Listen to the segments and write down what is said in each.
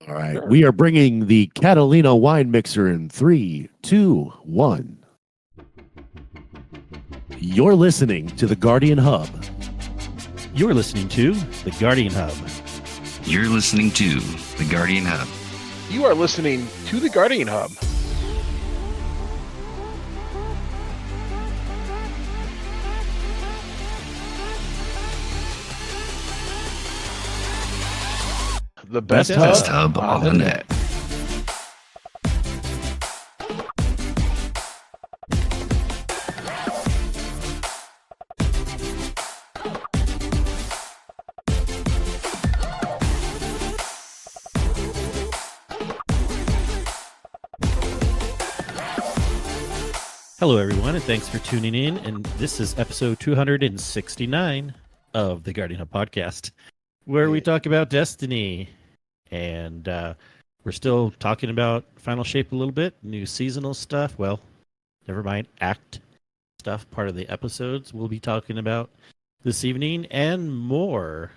All right. Sure. We are bringing the Catalina wine mixer in 3, 2, 1. You're listening to the Guardian Hub. You're listening to the Guardian Hub. You're listening to the Guardian Hub. You are listening to the Guardian Hub. The best hub on the net. Hello, everyone, and thanks for tuning in. And this is episode 269 of the Guardian Hub podcast, where we talk about Destiny. And we're still talking about Final Shape a little bit, new seasonal stuff. Well, never mind, act stuff, part of the episodes we'll be talking about this evening and more.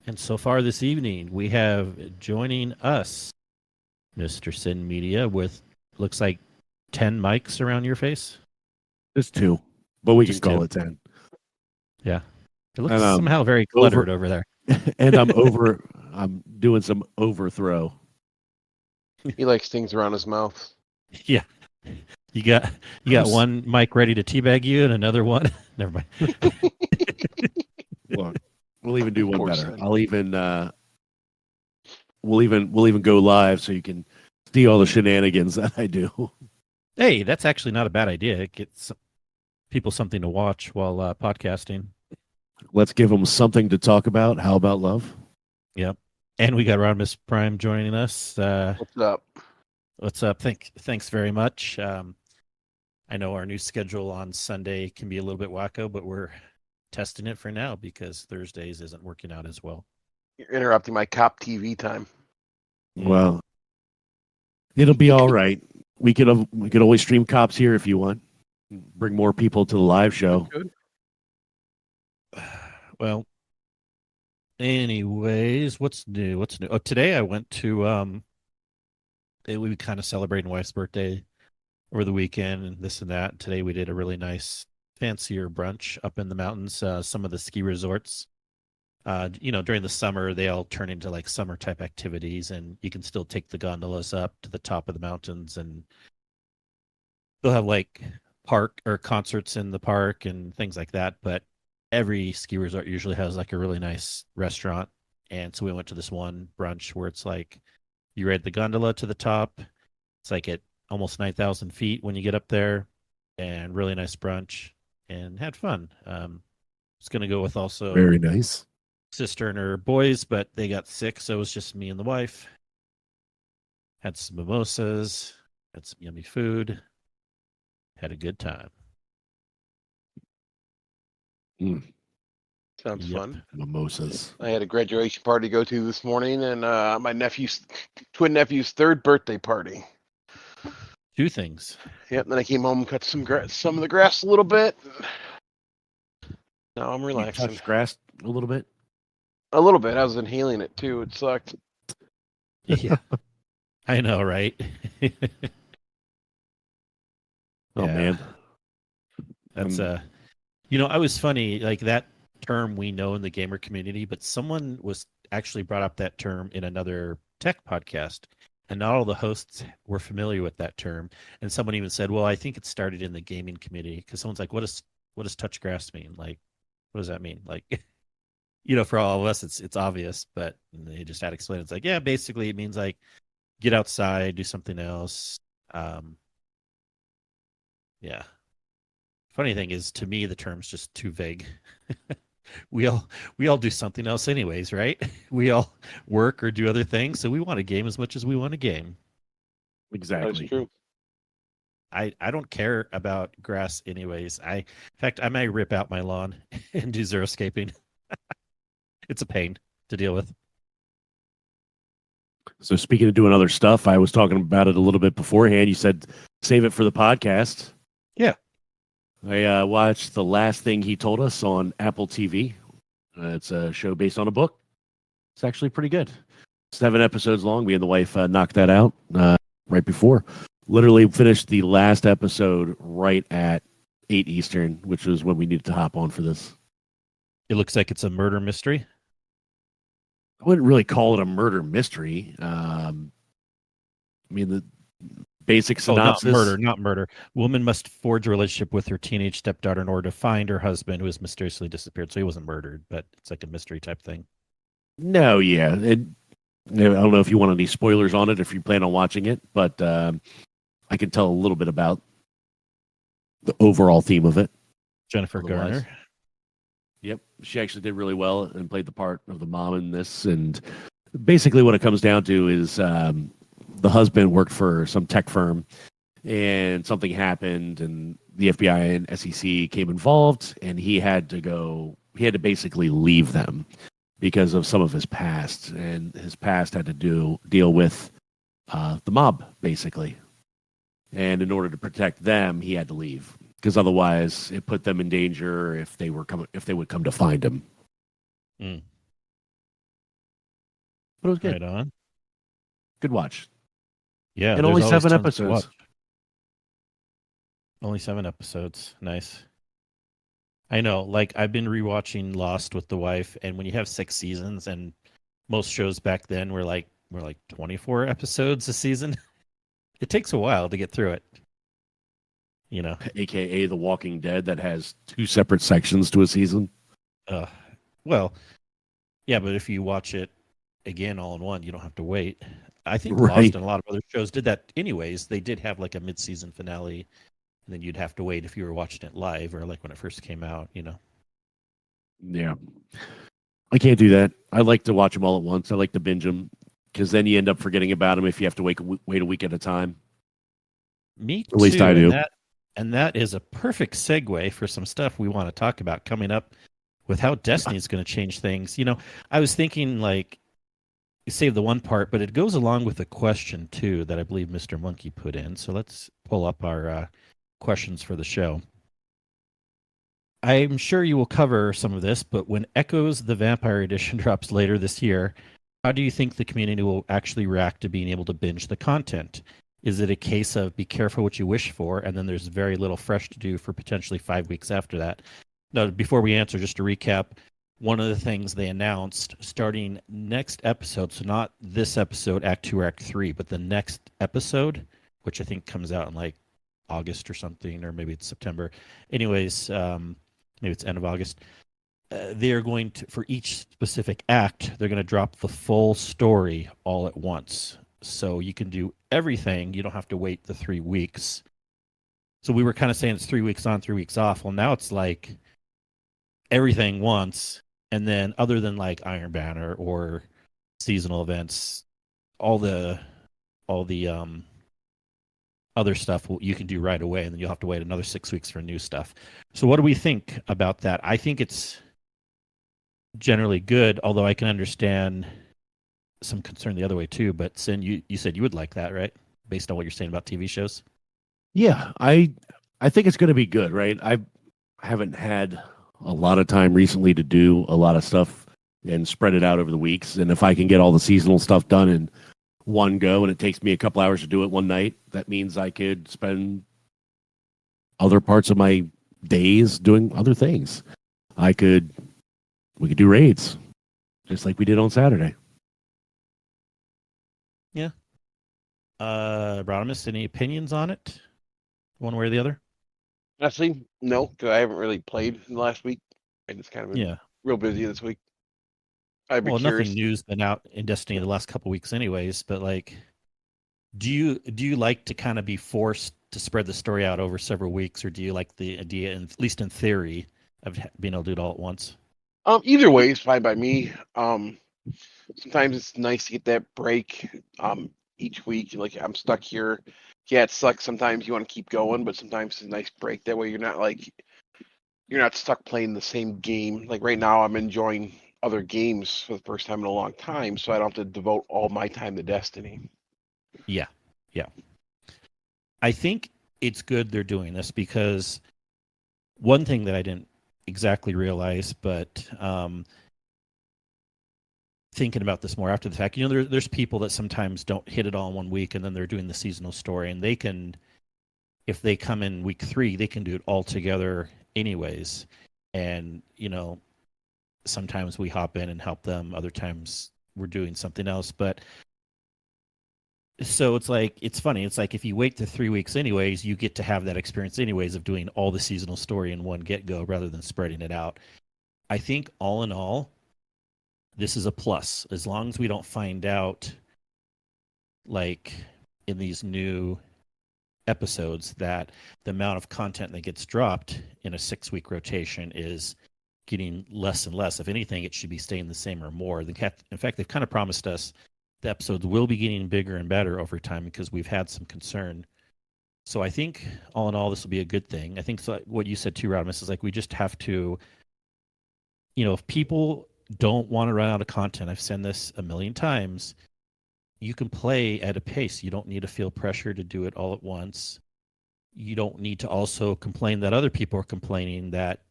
And so far this evening, we have joining us Mr. Sin Media with, looks like, 10 mics around your face. Just 2, but we Just can call 2. it 10. Yeah. It looks And, somehow very cluttered over there. And I'm doing some overthrow. He likes things around his mouth. Yeah. You got one mic ready to teabag you and another one. Never mind. Look, we'll even do one Poor better. son. I'll even we'll even go live so you can see all the shenanigans that I do. Hey, that's actually not a bad idea. It gets people something to watch while podcasting. Let's give them something to talk about. How about love? Yep. And we got Rodimus Prime joining us. What's up? What's up? Thanks very much. I know our new schedule on Sunday can be a little bit wacko, but we're testing it for now because Thursdays isn't working out as well. You're interrupting my cop TV time. Well, it'll be all right. We could always stream cops here if you want. Bring more people to the live show. Good. Well, anyways, what's new? Oh, today I went to we kind of celebrating wife's birthday over the weekend and this and that. Today we did a really nice, fancier brunch up in the mountains. Some of the ski resorts, during the summer they all turn into like summer type activities, and you can still take the gondolas up to the top of the mountains, and they'll have like park or concerts in the park and things like that. But every ski resort usually has like a really nice restaurant. And so we went to this one brunch where it's like you ride the gondola to the top. It's like at almost 9,000 feet when you get up there, and really nice brunch and had fun. It's going to go with also Very nice. sister and her boys, but they got sick. So it was just me and the wife. Had some mimosas, had some yummy food, had a good time. Sounds Yep. fun. Mimosas. I had a graduation party to go to this morning, and my twin nephew's 3rd birthday party. 2 things. Yep. Then I came home and cut some of the grass a little bit. Now I'm You relaxing touched grass a little bit. a little bit. I was inhaling it too. It sucked. Yeah. I know, right? Oh Yeah. man. That's I was funny, like that term we know in the gamer community, but someone was actually brought up that term in another tech podcast, and not all the hosts were familiar with that term. And someone even said, well, I think it started in the gaming community, because someone's like, what does touch grass mean? Like, what does that mean? Like, for all of us, it's obvious, but they just had to explain. It's like, yeah, basically it means like get outside, do something else. Yeah. Funny thing is, to me, the term's just too vague. we all do something else anyways, right? We all work or do other things, so we want to game as much as we want to game. Exactly. That's true. I don't care about grass anyways. In fact, I might rip out my lawn and do xeriscaping. It's a pain to deal with. So speaking of doing other stuff, I was talking about it a little bit beforehand. You said save it for the podcast. Yeah. I watched The Last Thing He Told Us on Apple TV. It's a show based on a book. It's actually pretty good. 7 episodes long. Me and the wife knocked that out right before. Literally finished the last episode right at 8 Eastern, which was when we needed to hop on for this. It looks like it's a murder mystery. I wouldn't really call it a murder mystery. I mean, the basic synopsis. Not murder. Woman must forge a relationship with her teenage stepdaughter in order to find her husband who has mysteriously disappeared. So he wasn't murdered, but it's like a mystery type thing. No, yeah. I don't know if you want any spoilers on it if you plan on watching it, but I can tell a little bit about the overall theme of it. Jennifer Otherwise. Garner. Yep. She actually did really well and played the part of the mom in this. And basically what it comes down to is the husband worked for some tech firm and something happened and the FBI and SEC came involved and he had to basically leave them because of some of his past. And his past had to deal with the mob, basically. And in order to protect them, he had to leave. Because otherwise, it put them in danger if they would come to find him. Mm. But it was good. Right on. Good watch. Yeah, And there's only always 7 tons to episodes. watch. Only 7 episodes. Nice. I know. Like I've been rewatching Lost with the wife, and when you have 6 seasons, and most shows back then were like 24 episodes a season, it takes a while to get through it. You know, AKA The Walking Dead, that has 2 separate sections to a season. well, yeah, but if you watch it again all in one, you don't have to wait. I think Right. Lost and a lot of other shows did that anyways. They did have like a mid-season finale, and then you'd have to wait if you were watching it live or like when it first came out, you know. Yeah. I can't do that. I like to watch them all at once. I like to binge them because then you end up forgetting about them if you have to wait a week at a time. Me too. At least I do. And that is a perfect segue for some stuff we want to talk about coming up with how Destiny is going to change things. You know, I was thinking like save the one part, but it goes along with a question too that I believe Mr. Monkey put in. So let's pull up our questions for the show. I'm sure you will cover some of this, but when Echoes the Vampire Edition drops later this year, how do you think the community will actually react to being able to binge the content? Is it a case of be careful what you wish for, and then there's very little fresh to do for potentially 5 weeks after that? Now, before we answer, just to recap, one of the things they announced starting next episode, so not this episode, Act 2 or Act 3, but the next episode, which I think comes out in like August or something, or maybe it's September. Anyways, maybe it's end of August. They are going to, for each specific act, they're going to drop the full story all at once. So you can do everything. You don't have to wait the 3 weeks. So we were kind of saying it's 3 weeks on, 3 weeks off. Well, now it's like everything once. And then other than like Iron Banner or seasonal events, all the other stuff you can do right away. And then you'll have to wait another 6 weeks for new stuff. So what do we think about that? I think it's generally good, although I can understand some concern the other way too. But Sin, you said you would like that, right? Based on what you're saying about TV shows. Yeah, I think it's going to be good, right? I haven't had a lot of time recently to do a lot of stuff and spread it out over the weeks. And if I can get all the seasonal stuff done in one go and it takes me a couple hours to do it one night, that means I could spend other parts of my days doing other things. We could do raids just like we did on Saturday. Yeah. Rodimus, any opinions on it? One way or the other? Honestly, no, because I haven't really played in the last week. I just kind of been real busy this week. I'd be curious. Nothing new's been out in Destiny the last couple weeks anyways, but like do you like to kind of be forced to spread the story out over several weeks, or do you like the idea, at least in theory, of being able to do it all at once? Either way is fine by me. Sometimes it's nice to get that break. Each week, like I'm stuck here. Yeah, it sucks. Sometimes you want to keep going, but sometimes it's a nice break. That way, you're not stuck playing the same game. Like right now, I'm enjoying other games for the first time in a long time, so I don't have to devote all my time to Destiny. Yeah. I think it's good they're doing this because one thing that I didn't exactly realize, but thinking about this more after the fact. There's people that sometimes don't hit it all in 1 week, and then they're doing the seasonal story, and they can, if they come in week 3, they can do it all together anyways. And sometimes we hop in and help them. Other times we're doing something else. But so it's funny. It's like if you wait the 3 weeks anyways, you get to have that experience anyways of doing all the seasonal story in one get-go rather than spreading it out. I think all in all, this is a plus. As long as we don't find out, like in these new episodes, that the amount of content that gets dropped in a 6-week rotation is getting less and less. If anything, it should be staying the same or more. In fact, they've kind of promised us the episodes will be getting bigger and better over time because we've had some concern. So I think all in all, this will be a good thing. I think what you said too, Rodimus, is like we just have to, if people don't want to run out of content, I've said this a million times, you can play at a pace. You don't need to feel pressure to do it all at once. You don't need to also complain that other people are complaining that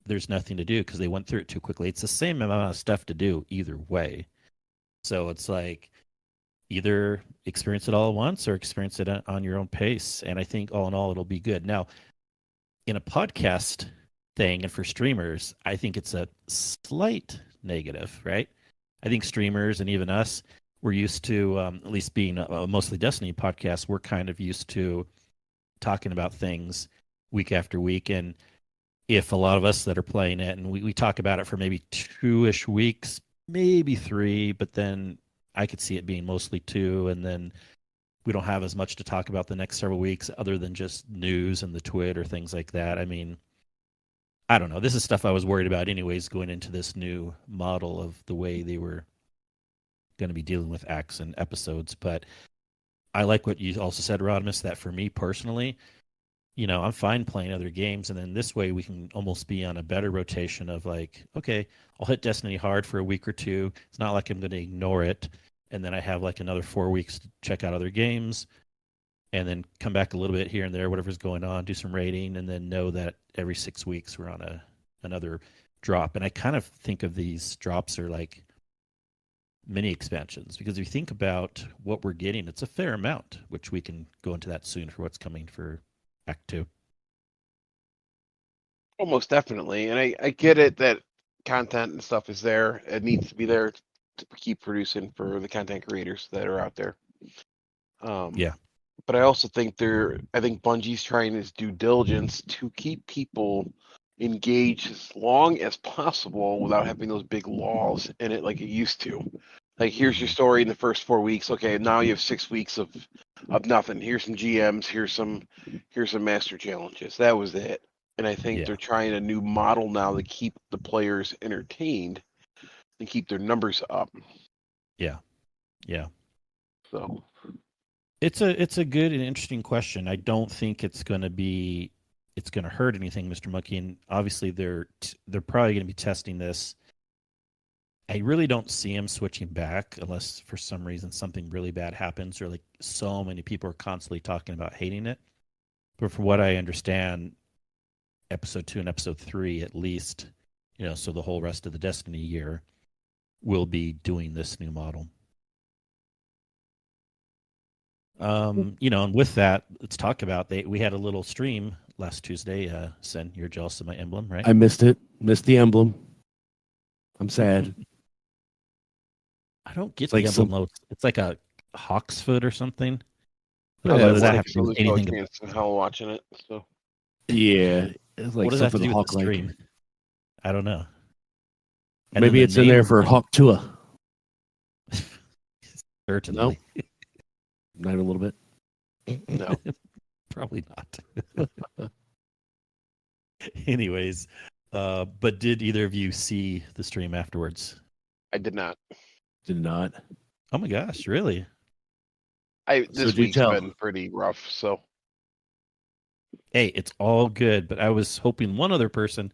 there's nothing to do because they went through it too quickly. It's the same amount of stuff to do either way. So it's like either experience it all at once or experience it on your own pace. And I think all in all, it'll be good. Now, in a podcast thing and for streamers, I think it's a slight negative, right? I think streamers and even us, we're used to, at least being a mostly Destiny podcast, we're kind of used to talking about things week after week. And if a lot of us that are playing it, and we talk about it for maybe 2-ish weeks, maybe 3, but then I could see it being mostly 2, and then we don't have as much to talk about the next several weeks other than just news and the twit or things like that. I mean, I don't know. This is stuff I was worried about anyways going into this new model of the way they were going to be dealing with acts and episodes. But I like what you also said, Rodimus, that for me personally, I'm fine playing other games, and then this way we can almost be on a better rotation of like, okay, I'll hit Destiny hard for a week or 2. It's not like I'm going to ignore it, and then I have like another 4 weeks to check out other games, and then come back a little bit here and there, whatever's going on, do some raiding, and then know that every 6 weeks we're on another drop. And I kind of think of these drops are like mini expansions, because if you think about what we're getting, it's a fair amount, which we can go into that soon for what's coming for Act 2. Almost definitely. And I get it that content and stuff is there. It needs to be there to keep producing for the content creators that are out there. Yeah. But I also think Bungie's trying its due diligence to keep people engaged as long as possible without having those big walls in it like it used to. Like, here's your story in the first 4 weeks. Okay, now you have 6 weeks of nothing. Here's some GMs. Here's some master challenges. That was it. And I think they're trying a new model now to keep the players entertained and keep their numbers up. Yeah. So it's a good and interesting question. I don't think it's going to hurt anything, Mr. Monkey. And obviously they're probably going to be testing this. I really don't see him switching back unless for some reason something really bad happens, or like so many people are constantly talking about hating it. But from what I understand, episode 2 and episode 3 at least, so the whole rest of the Destiny year will be doing this new model. And with that, let's talk about we had a little stream last Tuesday. Sen, you're jealous of my emblem, right? I missed it. Missed the emblem. I'm sad. I don't get It's the like emblem though. It's like a hawk's foot or something. yeah, What does that like, have to do with anything? and how watching it. So Yeah, it's like What does that have to something do with the hawk-like. stream? I don't know. And Maybe then it's in there for Hawk Tua. Certainly. Not a little bit. no. Probably not. Anyways, but did either of you see the stream afterwards? I did not. Did not. Oh my gosh, really? This do week's tell. been pretty rough, so Hey, it's all good, but I was hoping one other person.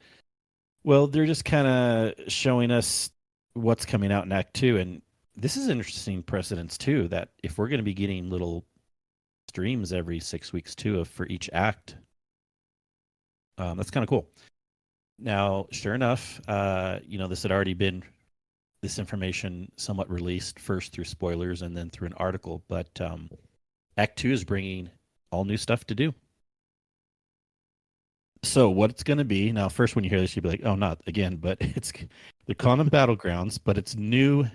Well, they're just kind of showing us what's coming out in Act 2, and this is interesting precedence too, that if we're going to be getting little streams every 6 weeks too for each act, that's kind of cool. Now, sure enough, this had already been this information somewhat released first through spoilers and then through an article. But Act 2 is bringing all new stuff to do. So what it's going to be now? First, when you hear this, you'd be like, "Oh, not again!" But they're calling them battlegrounds, but it's new,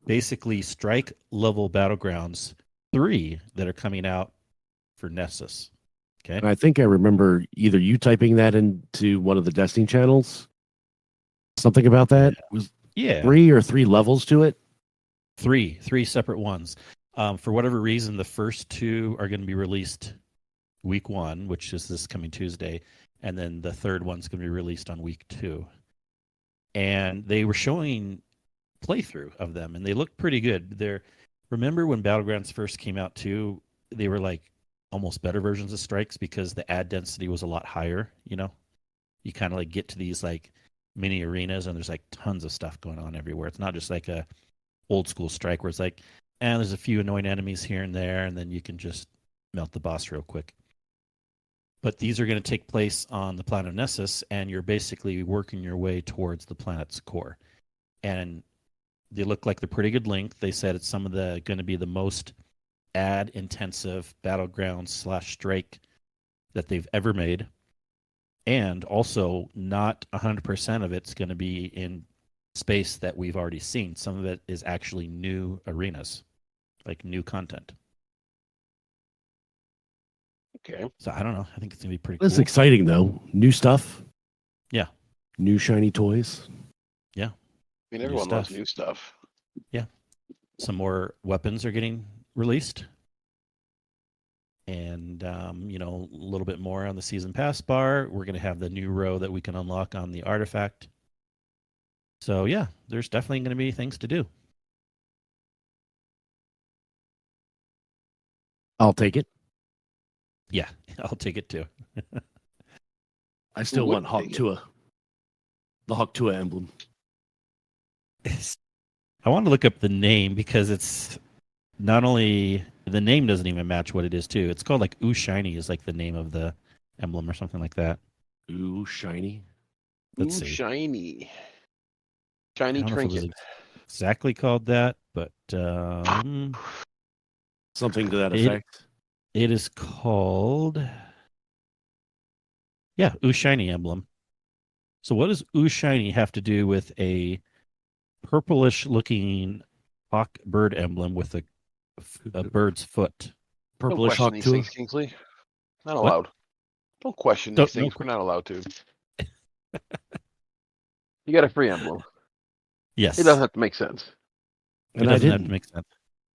basically strike level battlegrounds 3 that are coming out for Nessus. Okay, And I think I remember either you typing that into one of the Destiny channels. Something about that. Was yeah, 3 or 3 levels to it? three separate ones. For whatever reason, the first 2 are going to be released week 1, which is this coming Tuesday, and then the third one's going to be released on week 2. And they were showing playthrough of them, and they looked pretty good. Remember when Battlegrounds first came out too? They were like almost better versions of Strikes because the ad density was a lot higher. You know, you kind of like get to these like mini arenas, and there's like tons of stuff going on everywhere. It's not just like a old school Strike where it's like, and there's a few annoying enemies here and there, and then you can just melt the boss real quick. But these are going to take place on the planet Nessus, and you're basically working your way towards the planet's core. And they look like they're pretty good length. They said it's some of the going to be the most ad intensive battleground / strike that they've ever made. And also, not 100% of it's going to be in space that we've already seen. Some of it is actually new arenas, like new content. Okay. So I don't know. I think it's going to be pretty That's cool. exciting, though. New stuff. Yeah. New shiny toys. Yeah. I mean, everyone loves stuff. new stuff. Yeah. Some more weapons are getting released. And, a little bit more on the season pass bar. We're going to have the new row that we can unlock on the artifact. So, yeah, there's definitely going to be things to do. I'll take it. Yeah, I'll take it too. I still Who want wouldn't take Hawk Tua. The Hawk Tua emblem. I want to look up the name because it's not only the name doesn't even match what it is too. It's called like Ooh Shiny is like the name of the emblem or something like that. Ooh, shiny. Let's Ooh, see. shiny. I Shiny don't know if it was trinket. exactly called that, but Something to that It- effect. it is called Ooh Shiny emblem. So what does Ooh Shiny have to do with a purplish looking hawk bird emblem with a bird's foot? Don't Purplish question Hawk these Tua. things, Kingsley. Not What? allowed. Don't question Don't- these no things. que- We're not allowed to. You got a free emblem. Yes. It doesn't have to make sense. It And I doesn't have didn't. to make sense.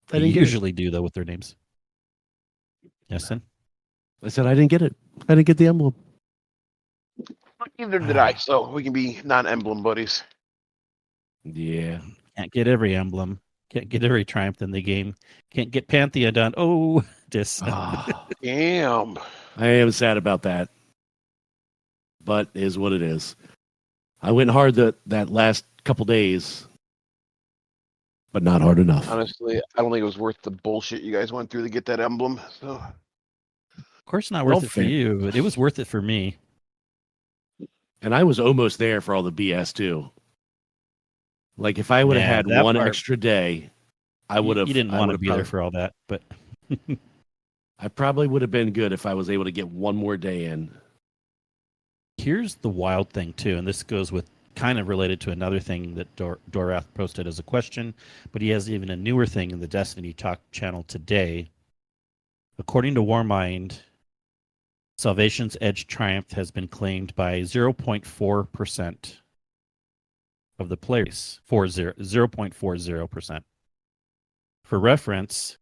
I They didn't get it. usually do though with their names. Yes, then. I said I didn't get it. I didn't get the emblem. Neither did I, so we can be non-emblem buddies. Yeah. Can't get every emblem. Can't get every triumph in the game. Can't get Pantheon done. Oh, dis. Ah, Damn. I am sad about that. But is what it is. I went hard that last couple days, but not hard enough. Honestly, I don't think it was worth the bullshit you guys went through to get that emblem. So Of course, not Well, worth it for fair. you, but it was worth it for me. And I was almost there for all the BS too. Like if I would have Nah, had that one part- extra day, I would have. You didn't I want would to have be there for all that, but I probably would have been good if I was able to get one more day in. here's the wild thing too, and this goes with kind of related to another thing that Dorath posted as a question, but he has even a newer thing in the Destiny Talk channel today. According to Warmind, Salvation's Edge Triumph has been claimed by 0.4% of the players. 0.40%. For reference,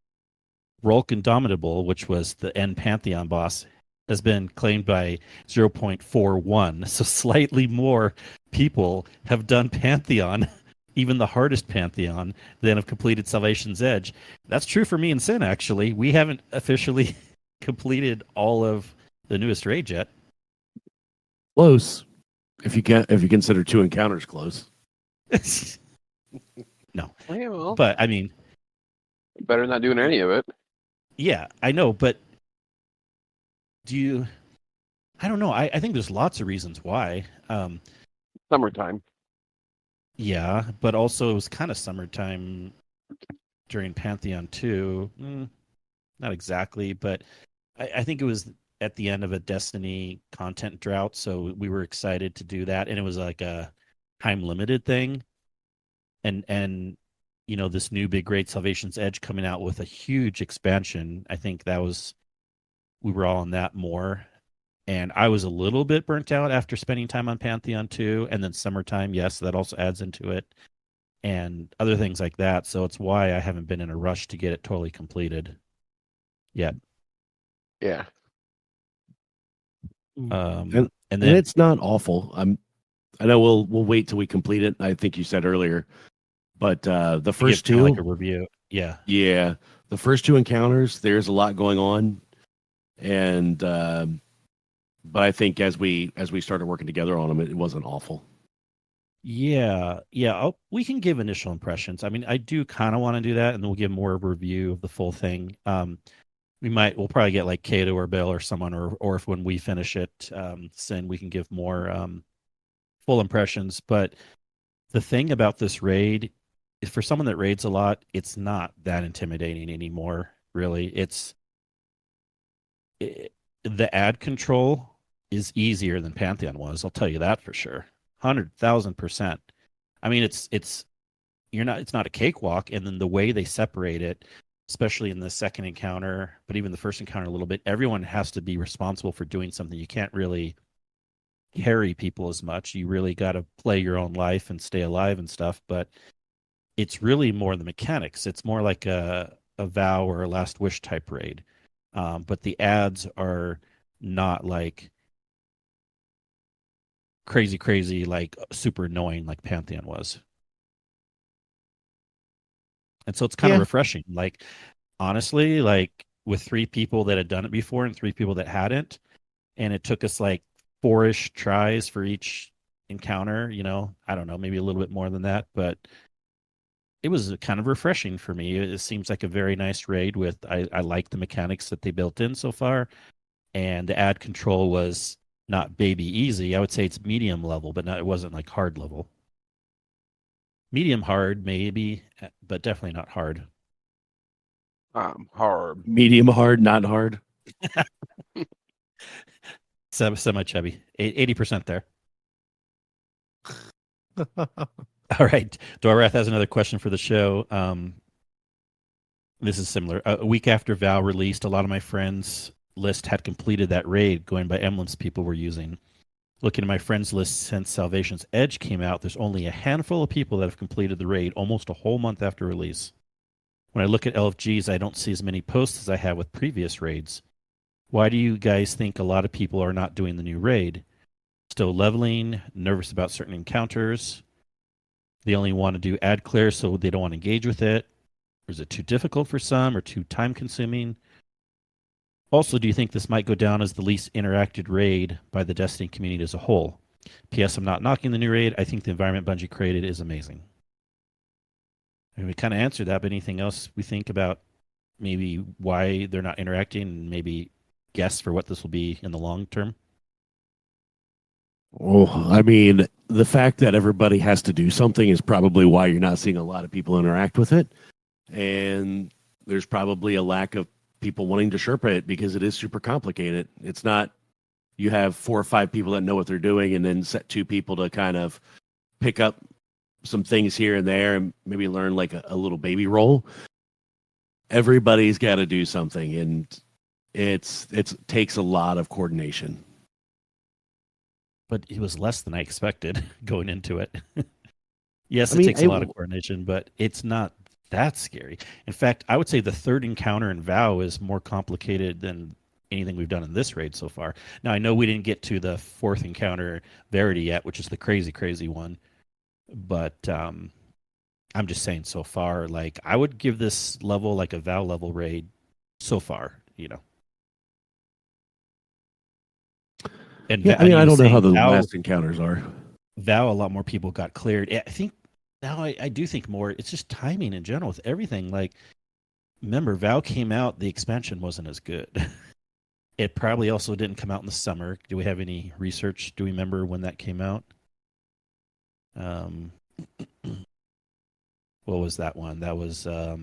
Rolk Indomitable, which was the end Pantheon boss, has been claimed by 0.41. So slightly more people have done Pantheon, even the hardest Pantheon, than have completed Salvation's Edge. That's true for me and Sin, actually. We haven't officially completed all of the newest raid yet. Close. If you consider 2 encounters close. No. yeah, well, But, I mean, better than not doing any of it. yeah, I know, but I don't know. I think there's lots of reasons why. Summertime. Yeah, but also it was kind of summertime during Pantheon too. Not exactly, but I think it was at the end of a Destiny content drought, so we were excited to do that, and it was like a time limited thing. And this new big great Salvation's Edge coming out with a huge expansion. I think we were all on that more. And I was a little bit burnt out after spending time on Pantheon 2, and then summertime, yes, that also adds into it, and other things like that. So it's why I haven't been in a rush to get it totally completed yet. Yeah. And And then it's not awful. I know we'll wait till we complete it. I think you said earlier, but the give first kinda two, like a review. Yeah. yeah, the first two encounters, there's a lot going on, and but I think as we started working together on them, it wasn't awful. Yeah, we can give initial impressions. I mean, I do kind of want to do that, and then we'll give more of a review of the full thing. We'll probably get like Kato or Bill or someone, or if when we finish it, Sin, we can give more full impressions. But the thing about this raid is, for someone that raids a lot, it's not that intimidating anymore. Really, the ad control is easier than Pantheon was. I'll tell you that for sure, 100,000%. I mean, it's not a cakewalk, and then the way they separate it, especially in the second encounter, but even the first encounter a little bit, everyone has to be responsible for doing something. You can't really carry people as much. You really got to play your own life and stay alive and stuff. But it's really more the mechanics. It's more like a vow or a last wish type raid. But the ads are not like crazy, like super annoying like Pantheon was. And so it's kind of refreshing. Like, honestly, like with 3 people that had done it before and 3 people that hadn't, and it took us like 4-ish tries for each encounter, I don't know, maybe a little bit more than that, but it was kind of refreshing for me. It seems like a very nice raid I like the mechanics that they built in so far, and the ad control was not baby easy. I would say it's medium level, but it wasn't like hard level. Medium hard, maybe, but definitely not hard. Hard. Medium hard, not hard. Semi chubby, 80% there. All right, Dorrath has another question for the show. This is similar. A week after Val released, a lot of my friends' list had completed that raid, going by emblems people were using. Looking at my friends list since Salvation's Edge came out, there's only a handful of people that have completed the raid almost a whole month after release. When I look at LFGs, I don't see as many posts as I have with previous raids. Why do you guys think a lot of people are not doing the new raid? Still leveling, nervous about certain encounters? They only want to do ad clear, so they don't want to engage with it? Or is it too difficult for some, or too time consuming? Also, do you think this might go down as the least interacted raid by the Destiny community as a whole? P.S. I'm not knocking the new raid. I think the environment Bungie created is amazing. And we kind of answered that, but anything else we think about maybe why they're not interacting, and maybe guess for what this will be in the long term? Oh, I mean, the fact that everybody has to do something is probably why you're not seeing a lot of people interact with it. And there's probably a lack of people wanting to Sherpa it because it is super complicated. It's not you have 4 or 5 people that know what they're doing and then set 2 people to kind of pick up some things here and there and maybe learn like a little baby role. Everybody's got to do something, and it takes a lot of coordination. But it was less than I expected going into it. Yes, it takes a lot of coordination, but it's not that scary. In fact, I would say the third encounter in VOW is more complicated than anything we've done in this raid so far. Now, I know we didn't get to the 4th encounter, Verity, yet, which is the crazy one. But I'm just saying so far, like, I would give this level like a VOW level raid so far, And yeah, I mean, I don't know how the last encounters are. VOW, a lot more people got cleared. I think now I do think more, it's just timing in general with everything. Like, remember, VOW came out, the expansion wasn't as good. It probably also didn't come out in the summer. Do we have any research? Do we remember when that came out? What was that one? That was That's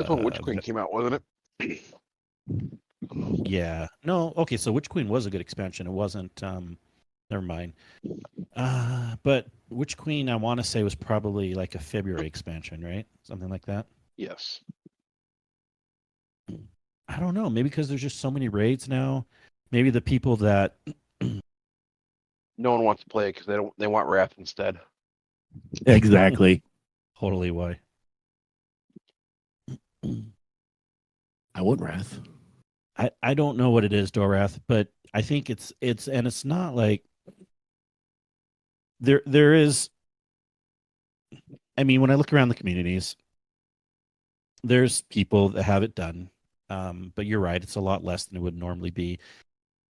when Witch Queen came out, wasn't it? yeah. No, okay, so Witch Queen was a good expansion. It wasn't never mind. But Witch Queen I want to say was probably like a February expansion, right? Something like that. Yes. I don't know. Maybe because there's just so many raids now. Maybe the people that No one wants to play it because they want Wrath instead. Exactly. totally why. I want Wrath. I don't know what it is, Dorath, but I think it's not like there is. I mean, when I look around the communities, there's people that have it done, but you're right, it's a lot less than it would normally be.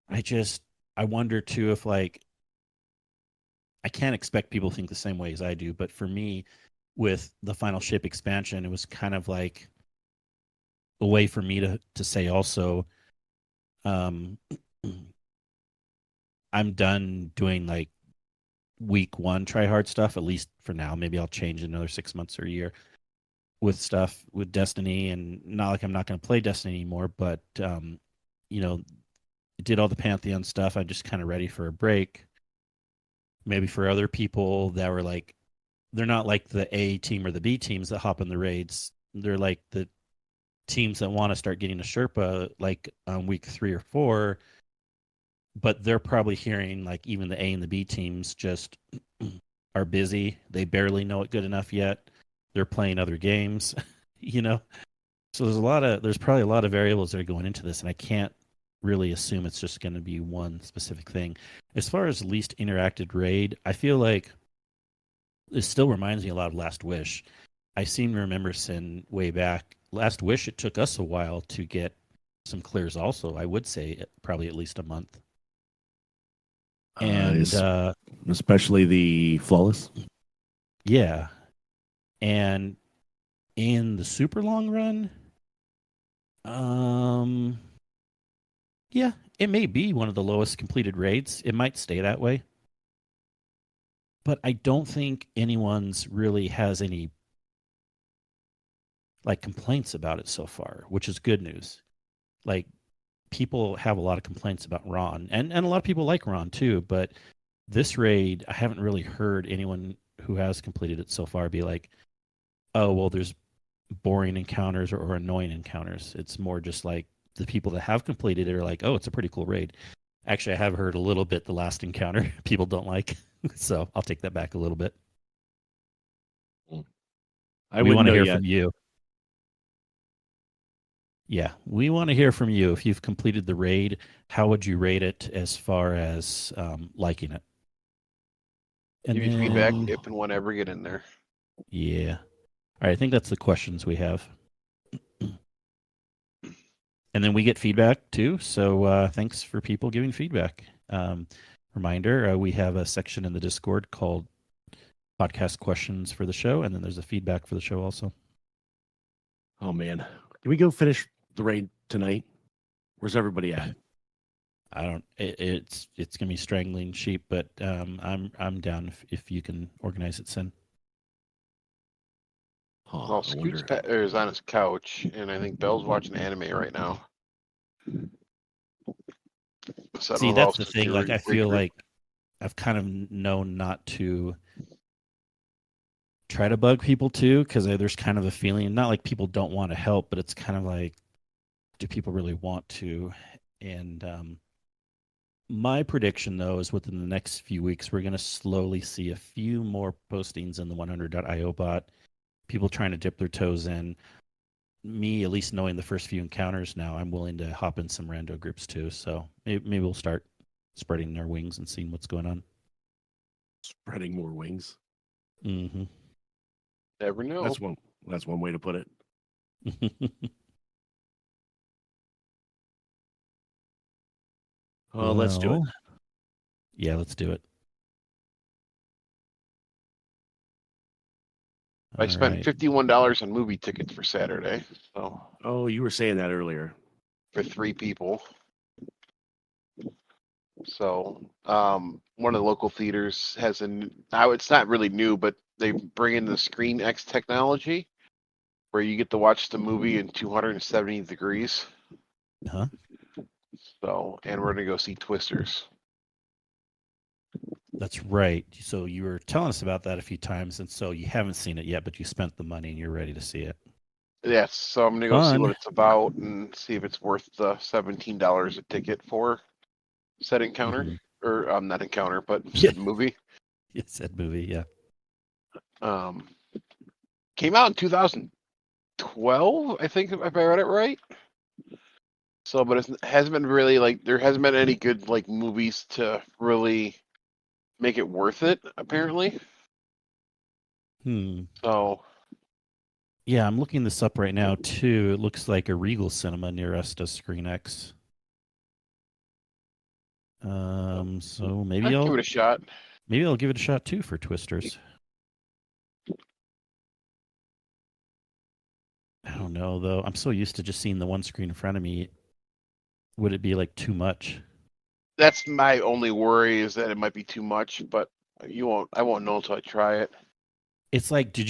I wonder too if like I can't expect people to think the same way as I do, but for me, with the final ship expansion, it was kind of like a way for me to say also, um, I'm done doing like week one try hard stuff, at least for now. Maybe I'll change in another 6 months or a year with stuff with Destiny, and not like I'm not going to play Destiny anymore, but you know, did all the Pantheon stuff. I'm just kind of ready for a break. Maybe for other people that were like, they're not like the A team or the B teams that hop in the raids. They're like the teams that want to start getting a Sherpa like week 3 or 4, but they're probably hearing like even the A and the B teams just are busy. They barely know it good enough yet. They're playing other games, you know. So there's probably a lot of variables that are going into this, and I can't really assume it's just going to be one specific thing. As far as least interacted raid, I feel like it still reminds me a lot of Last Wish. I seem to remember Sin way back. Last Wish, it took us a while to get some clears also. I would say probably at least a month. And especially the flawless. yeah. And in the super long run, yeah, it may be one of the lowest completed raids. It might stay that way. But I don't think anyone's really has any like complaints about it so far, which is good news. Like people have a lot of complaints about Ron, and a lot of people like Ron too, but this raid I haven't really heard anyone who has completed it so far be like, oh well, there's boring encounters or annoying encounters. It's more just like the people that have completed it are like, oh, it's a pretty cool raid. Actually, I have heard a little bit the last encounter people don't like, so I'll take that back a little bit. We want to hear from you. Yeah, we want to hear from you. If you've completed the raid, how would you rate it as far as liking it? And Give me feedback if and whenever get in there. Yeah. All right, I think that's the questions we have. And then we get feedback too. So thanks for people giving feedback. Reminder, we have a section in the Discord called podcast questions for the show. And then there's a feedback for the show also. Oh, man. Can we go finish the raid tonight? Where's everybody at? I don't. It's gonna be strangling sheep, but I'm down if you can organize it, Sin. Oh, Well, Scoot's is on his couch, and I think Bell's watching anime right now. So See, that's the thing. Like, I feel like I've kind of known not to try to bug people too, because there's kind of a feeling, not like people don't want to help, but it's kind of like, do people really want to? And my prediction, though, is within the next few weeks, we're going to slowly see a few more postings in the 100.io bot, people trying to dip their toes in. Me, at least knowing the first few encounters now, I'm willing to hop in some rando groups too. So maybe we'll start spreading our wings and seeing what's going on. Spreading more wings. Mm-hmm. Never know. That's one way to put it. Well, let's do it. Yeah, let's do it. I spent $51 on movie tickets for Saturday. So. Oh, you were saying that earlier. For 3 people. So, one of the local theaters has now it's not really new, but they bring in the Screen X technology where you get to watch the movie in 270 degrees. Huh? So, and we're gonna go see Twisters. That's right. So you were telling us about that a few times, and so you haven't seen it yet, but you spent the money and you're ready to see it. Yes, so I'm gonna go see Fun. what it's about and see if it's worth the $17 a ticket for said encounter, Mhm. or not encounter, but Yeah. said movie. It's that movie, yeah. Um, Came out in 2012, I think, if I read it right. So, but it hasn't been really like there hasn't been any good like movies to really make it worth it, apparently. Hmm. So, Yeah, I'm looking this up right now too. It looks like a Regal Cinema near us does Screen X. So I'd give it a shot. maybe I'll give it a shot too for Twisters. I don't know though. I'm so used to just seeing the one screen in front of me. Would it be like too much? That's my only worry is that it might be too much, but I won't know until I try it. It's like, did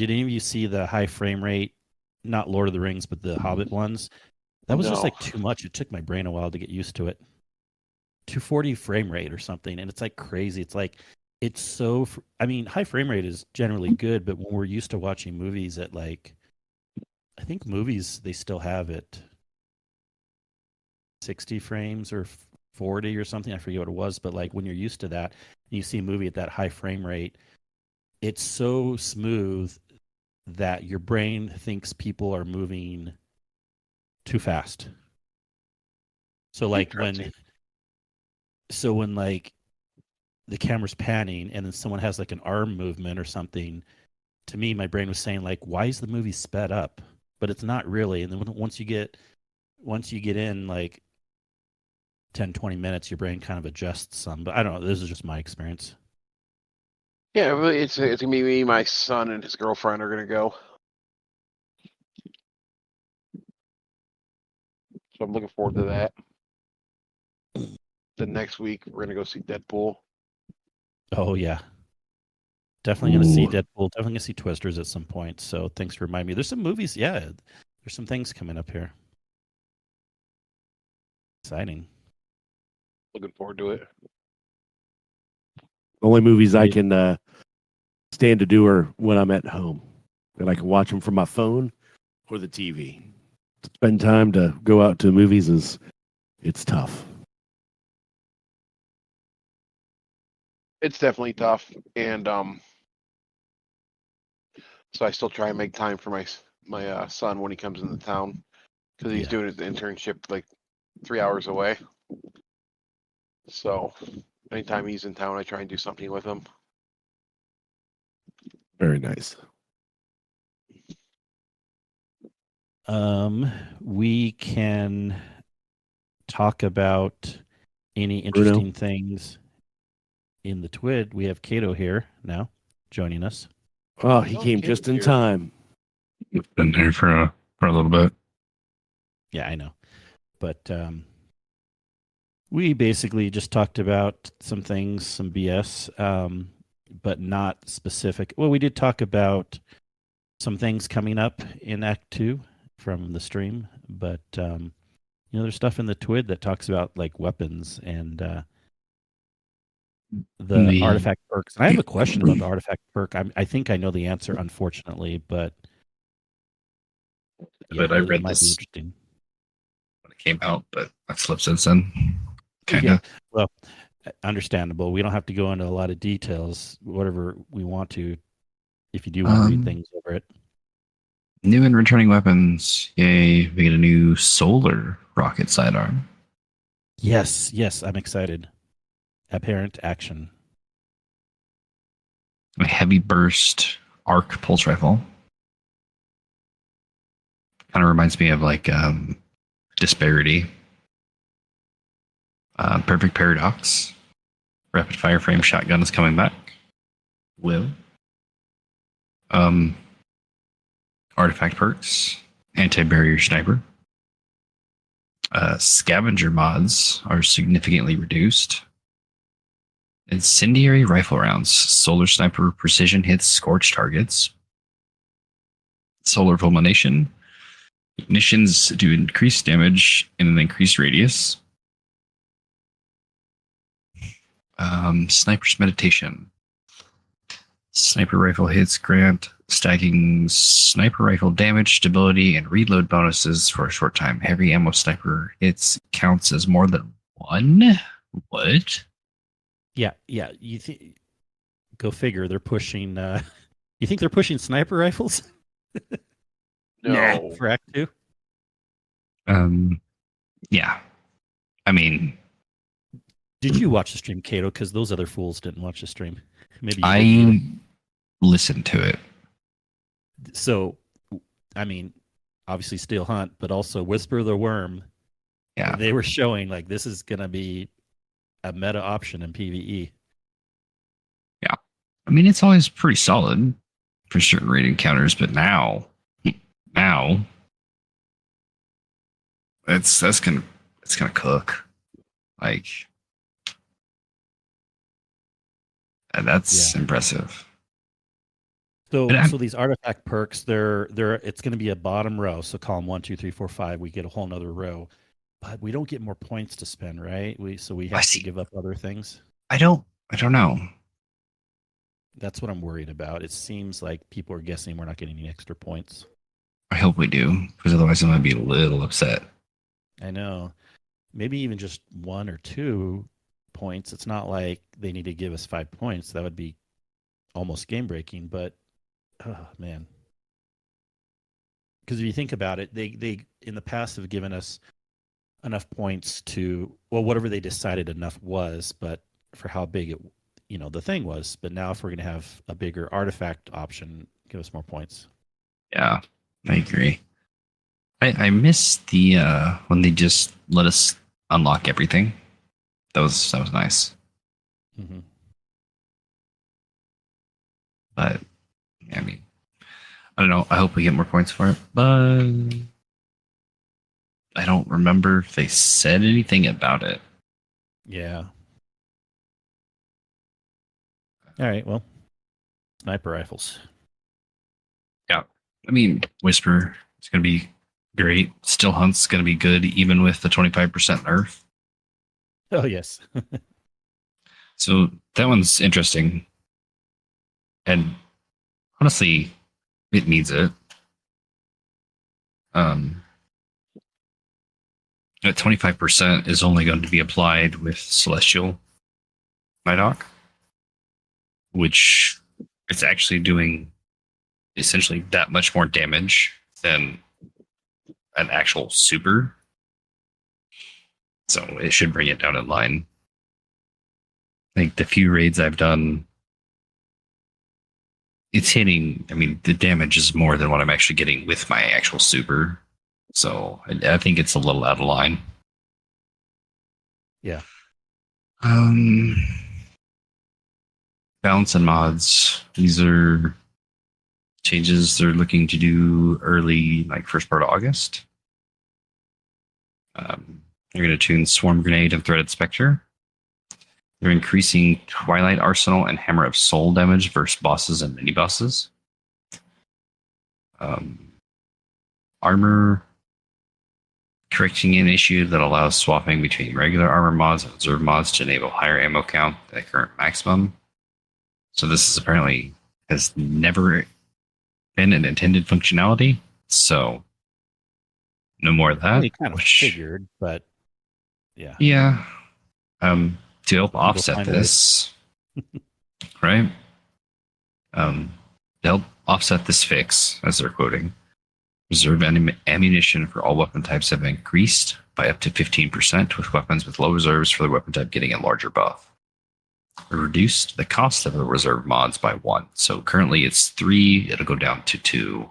any of you see the high frame rate, not Lord of the Rings, but the Hobbit ones? That was just No. like too much. It took my brain a while to get used to it. 240 frame rate or something, and it's like crazy. It's like I mean, high frame rate is generally good, but when we're used to watching movies at like, I think movies they still have it 60 frames or 40 or something. I forget what it was, but like when you're used to that, and you see a movie at that high frame rate, it's so smooth that your brain thinks people are moving too fast. So like Interesting. when like the camera's panning and then someone has like an arm movement or something, to me my brain was saying like, why is the movie sped up? But it's not really. And then once you get in like 10, 20 minutes, your brain kind of adjusts some. But I don't know. This is just my experience. Yeah, really, it's gonna be me, my son, and his girlfriend are gonna go. So I'm looking forward to that. The next week we're gonna go see Deadpool. Oh yeah. Definitely gonna see Ooh. Deadpool. Definitely gonna see Twisters at some point. So thanks for reminding me. There's some movies. Yeah, there's some things coming up here. Exciting. Looking forward to it. Only movies I can stand to do are when I'm at home, and I can watch them from my phone or the TV. Spend time to go out to movies it's tough. It's definitely tough, and so I still try and make time for my son when he comes into town because he's Yeah. doing his internship like 3 hours away. So anytime he's in town, I try and do something with him. Very nice. We can talk about any Bruno? interesting things in the TWID. We have Kato here now joining us. Oh, he Oh, came Kato's just in here. time. Been here for a little bit. Yeah, I know. But we basically just talked about some things, some BS, but not specific. Well, we did talk about some things coming up in Act 2 from the stream, but there's stuff in the TWID that talks about like weapons and the artifact perks. And I have a question about the artifact perk. I think I know the answer, unfortunately, but yeah, But I it read might be this interesting. when it came out, but I've slept since then. Kind Yeah, of. well, understandable. We don't have to go into a lot of details, whatever we want to, if you do want to read things over it. New and returning weapons. Yay, we get a new solar rocket sidearm. Yes, I'm excited. Apparent action. A heavy burst arc pulse rifle. Kind of reminds me of like Disparity. Perfect Paradox. Rapid fire frame shotgun is coming back. Will. Artifact perks. Anti-barrier sniper. Scavenger mods are significantly reduced. Incendiary rifle rounds. Solar sniper precision hits scorch targets. Solar fulmination. Ignitions do increased damage in an increased radius. Sniper's meditation. Sniper rifle hits grant stacking sniper rifle damage, stability, and reload bonuses for a short time. Heavy ammo sniper hits counts as more than one. What? Yeah. Go figure. They're pushing. You think they're pushing sniper rifles No. for Act 2? Yeah. I mean, Did you watch the stream, Kato? Because those other fools didn't watch the stream. Maybe you I didn't. listened to it. So, I mean, obviously Steel Hunt, but also Whisper the Worm. Yeah. They were showing like this is going to be a meta option in PvE. I mean, it's always pretty solid for certain raid encounters, but now, it's gonna cook. Like, that's impressive. So, But so these artifact perks, they're it's going to be a bottom row. So column 1, 2, 3, 4, 5. We get a whole nother row, but we don't get more points to spend, right? We have to give up other things. I don't know. That's what I'm worried about. It seems like people are guessing we're not getting any extra points. I hope we do, because otherwise I might be a little upset. I know. Maybe even just 1 or 2 points. It's not like they need to give us 5 points. That would be almost game breaking, but oh man. Because if you think about it, they in the past have given us enough points to, well, whatever they decided enough was, but for how big it, the thing was. But now if we're going to have a bigger artifact option, give us more points. Yeah, I agree. I miss the when they just let us unlock everything. That was nice. Mm-hmm. But I mean, I don't know. I hope we get more points for it, but I don't remember if they said anything about it. Yeah. All right. Well, sniper rifles. Yeah. I mean, Whisper is going to be great. Still Hunt's going to be good, even with the 25% nerf. Oh, yes. So that one's interesting. And honestly, it needs it. That 25% is only going to be applied with Celestial Nighthawk, which it's actually doing essentially that much more damage than an actual super. So it should bring it down in line. I think the few raids I've done, it's hitting, I mean, the damage is more than what I'm actually getting with my actual super. So I think it's a little out of line. Yeah. Balance and mods. These are changes they're looking to do early, like first part of August. They're going to tune Swarm Grenade and Threaded Spectre. They're increasing Twilight Arsenal and Hammer of Soul damage versus bosses and mini bosses. Armor correcting an issue that allows swapping between regular armor mods and reserve mods to enable higher ammo count than the current maximum. So this is apparently has never been an intended functionality. So no more of that. We kind of figured, but yeah. Yeah. To help offset this, right? To help offset this fix, as they're quoting, reserve ammunition for all weapon types have increased by up to 15%, with weapons with low reserves for the weapon type getting a larger buff. Reduced the cost of the reserve mods by 1. So currently it's 3, it'll go down to 2.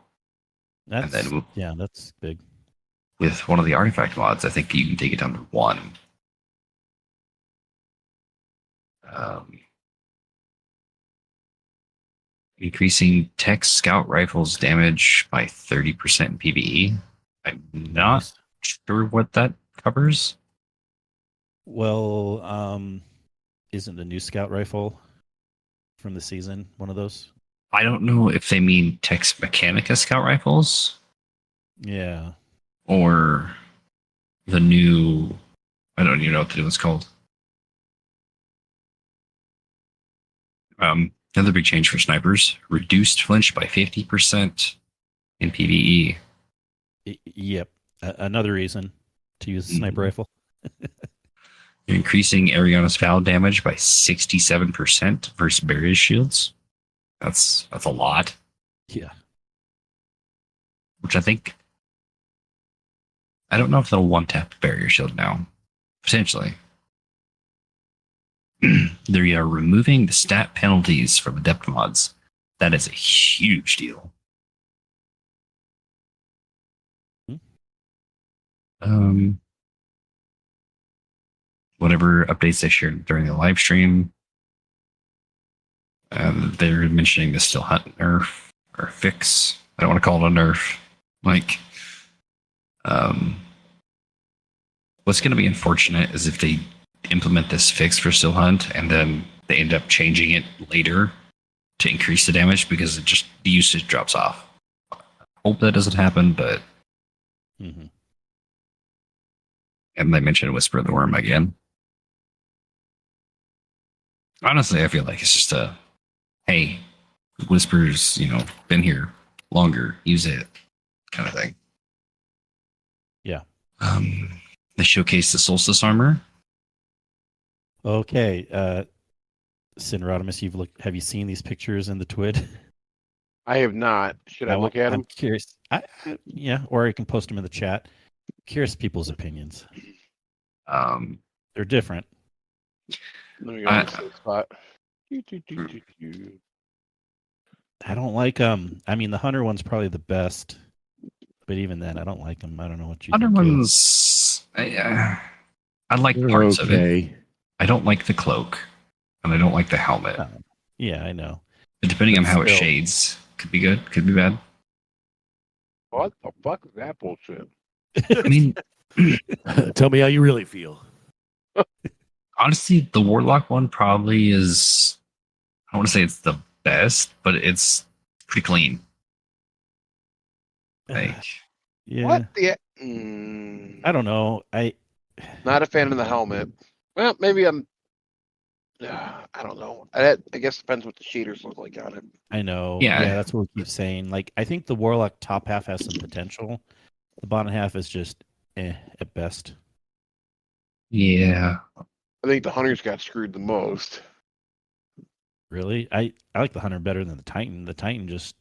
That's, and then yeah, that's big. With one of the artifact mods, I think you can take it down to 1. Increasing tech scout rifles damage by 30% in PvE. I'm not sure what that covers. Well, isn't the new scout rifle from the season one of those? I don't know if they mean Tex Mechanica scout rifles Yeah. or the new. I don't even know what the new one's called. Another big change for snipers: reduced flinch by 50% in PvE. Yep. Another reason to use a sniper rifle. Increasing Ariana's foul damage by 67% versus barrier shields. That's a lot. Yeah. Which I think, I don't know if they'll one tap barrier shield now. Potentially. They are removing the stat penalties from adept mods. That is a huge deal. Whatever updates they shared during the live stream, they're mentioning the still hunt nerf or fix. I don't want to call it a nerf. Like, what's going to be unfortunate is if they implement this fix for still hunt and then they end up changing it later to increase the damage because it just the usage drops off. Hope that doesn't happen, but and they mentioned Whisper of the Worm again. Honestly, I feel like it's just a hey, Whisper's been here longer, use it kind of thing. Yeah. They showcased the Solstice armor. Okay. Sin Rodimus, have you seen these pictures in the Twid? I have not. Should I look at I'm them? curious. Yeah, or I can post them in the chat. Curious people's opinions. They're different. Let me go to the safe spot. I don't like them. I mean, the Hunter one's probably the best, but even then, I don't like them. I don't know what you Other think. ones, I like They're parts of it. okay. I don't like the cloak, and I don't like the helmet. Yeah, I know. But depending on how it still. shades, could be good, could be bad. What the fuck is that bullshit? I mean, Tell me how you really feel. honestly, the Warlock one probably is. I don't want to say it's the best, but it's pretty clean. Like, Yeah. What the? I don't know. Not a fan of the helmet. Well, maybe I'm. I don't know. I guess it depends what the shaders look like on it. I know. Yeah. Yeah, that's what we keep saying. Like, I think the Warlock top half has some potential. The bottom half is just at best. yeah, I think the hunters got screwed the most. Really? I like the Hunter better than the Titan. The Titan just,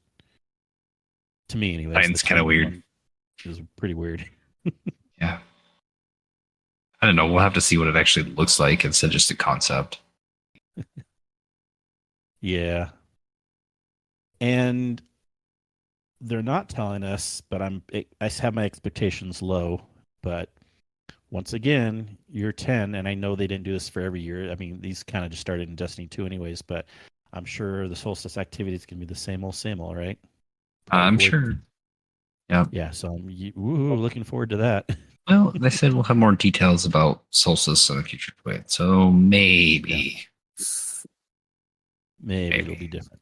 to me anyway. Titan's kind of weird. It was pretty weird. Yeah. I don't know. We'll have to see what it actually looks like instead of just a concept. Yeah. And they're not telling us, but I have my expectations low. But once again, year 10, and I know they didn't do this for every year. I mean, these kind of just started in Destiny 2 anyways, but I'm sure the Solstice activity is going to be the same old, right? I'm sure. Yeah. Yeah, so I'm looking forward to that. Well, they said we'll have more details about Solstice in the future Twit, so maybe. Maybe it'll be different.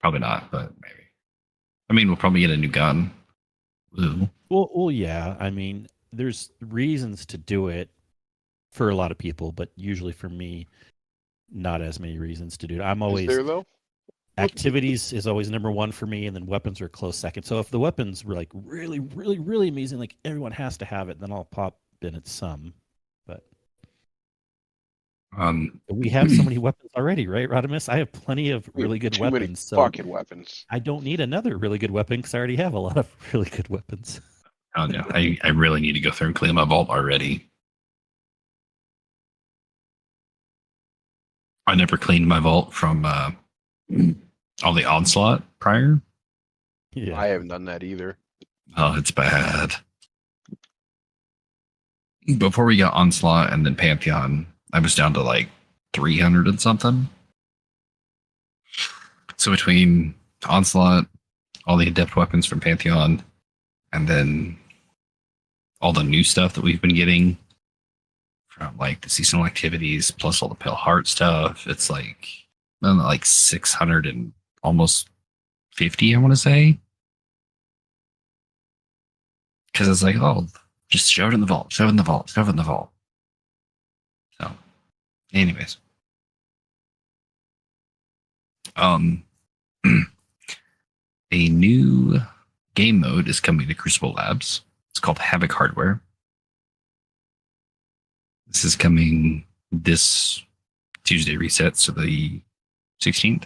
Probably not, but maybe. I mean, we'll probably get a new gun. Ooh. Well, yeah. I mean, there's reasons to do it for a lot of people, but usually for me, not as many reasons to do it. I'm always Is there though? activities is always number one for me, and then weapons are close second. So if the weapons were like really, really, really amazing, like everyone has to have it, then I'll pop in at some. But we have so many weapons already, right, Rodimus? I have plenty of really good Too many weapons. So fucking weapons. I don't need another really good weapon because I already have a lot of really good weapons. Oh no, I really need to go through and clean my vault already. I never cleaned my vault from all the onslaught prior. Yeah. I haven't done that either. Oh, it's bad. Before we got onslaught and then Pantheon, I was down to like 300 and something. So between onslaught, all the adept weapons from Pantheon, and then all the new stuff that we've been getting from like the seasonal activities plus all the Pale Heart stuff, it's like I don't know, like 600 and almost 50, I want to say. Because it's like, oh, just shove it in the vault, shove it in the vault, shove it in the vault. So, anyways, um, a new game mode is coming to Crucible Labs. It's called Havoc Hardware. This is coming this Tuesday reset, so the 16th.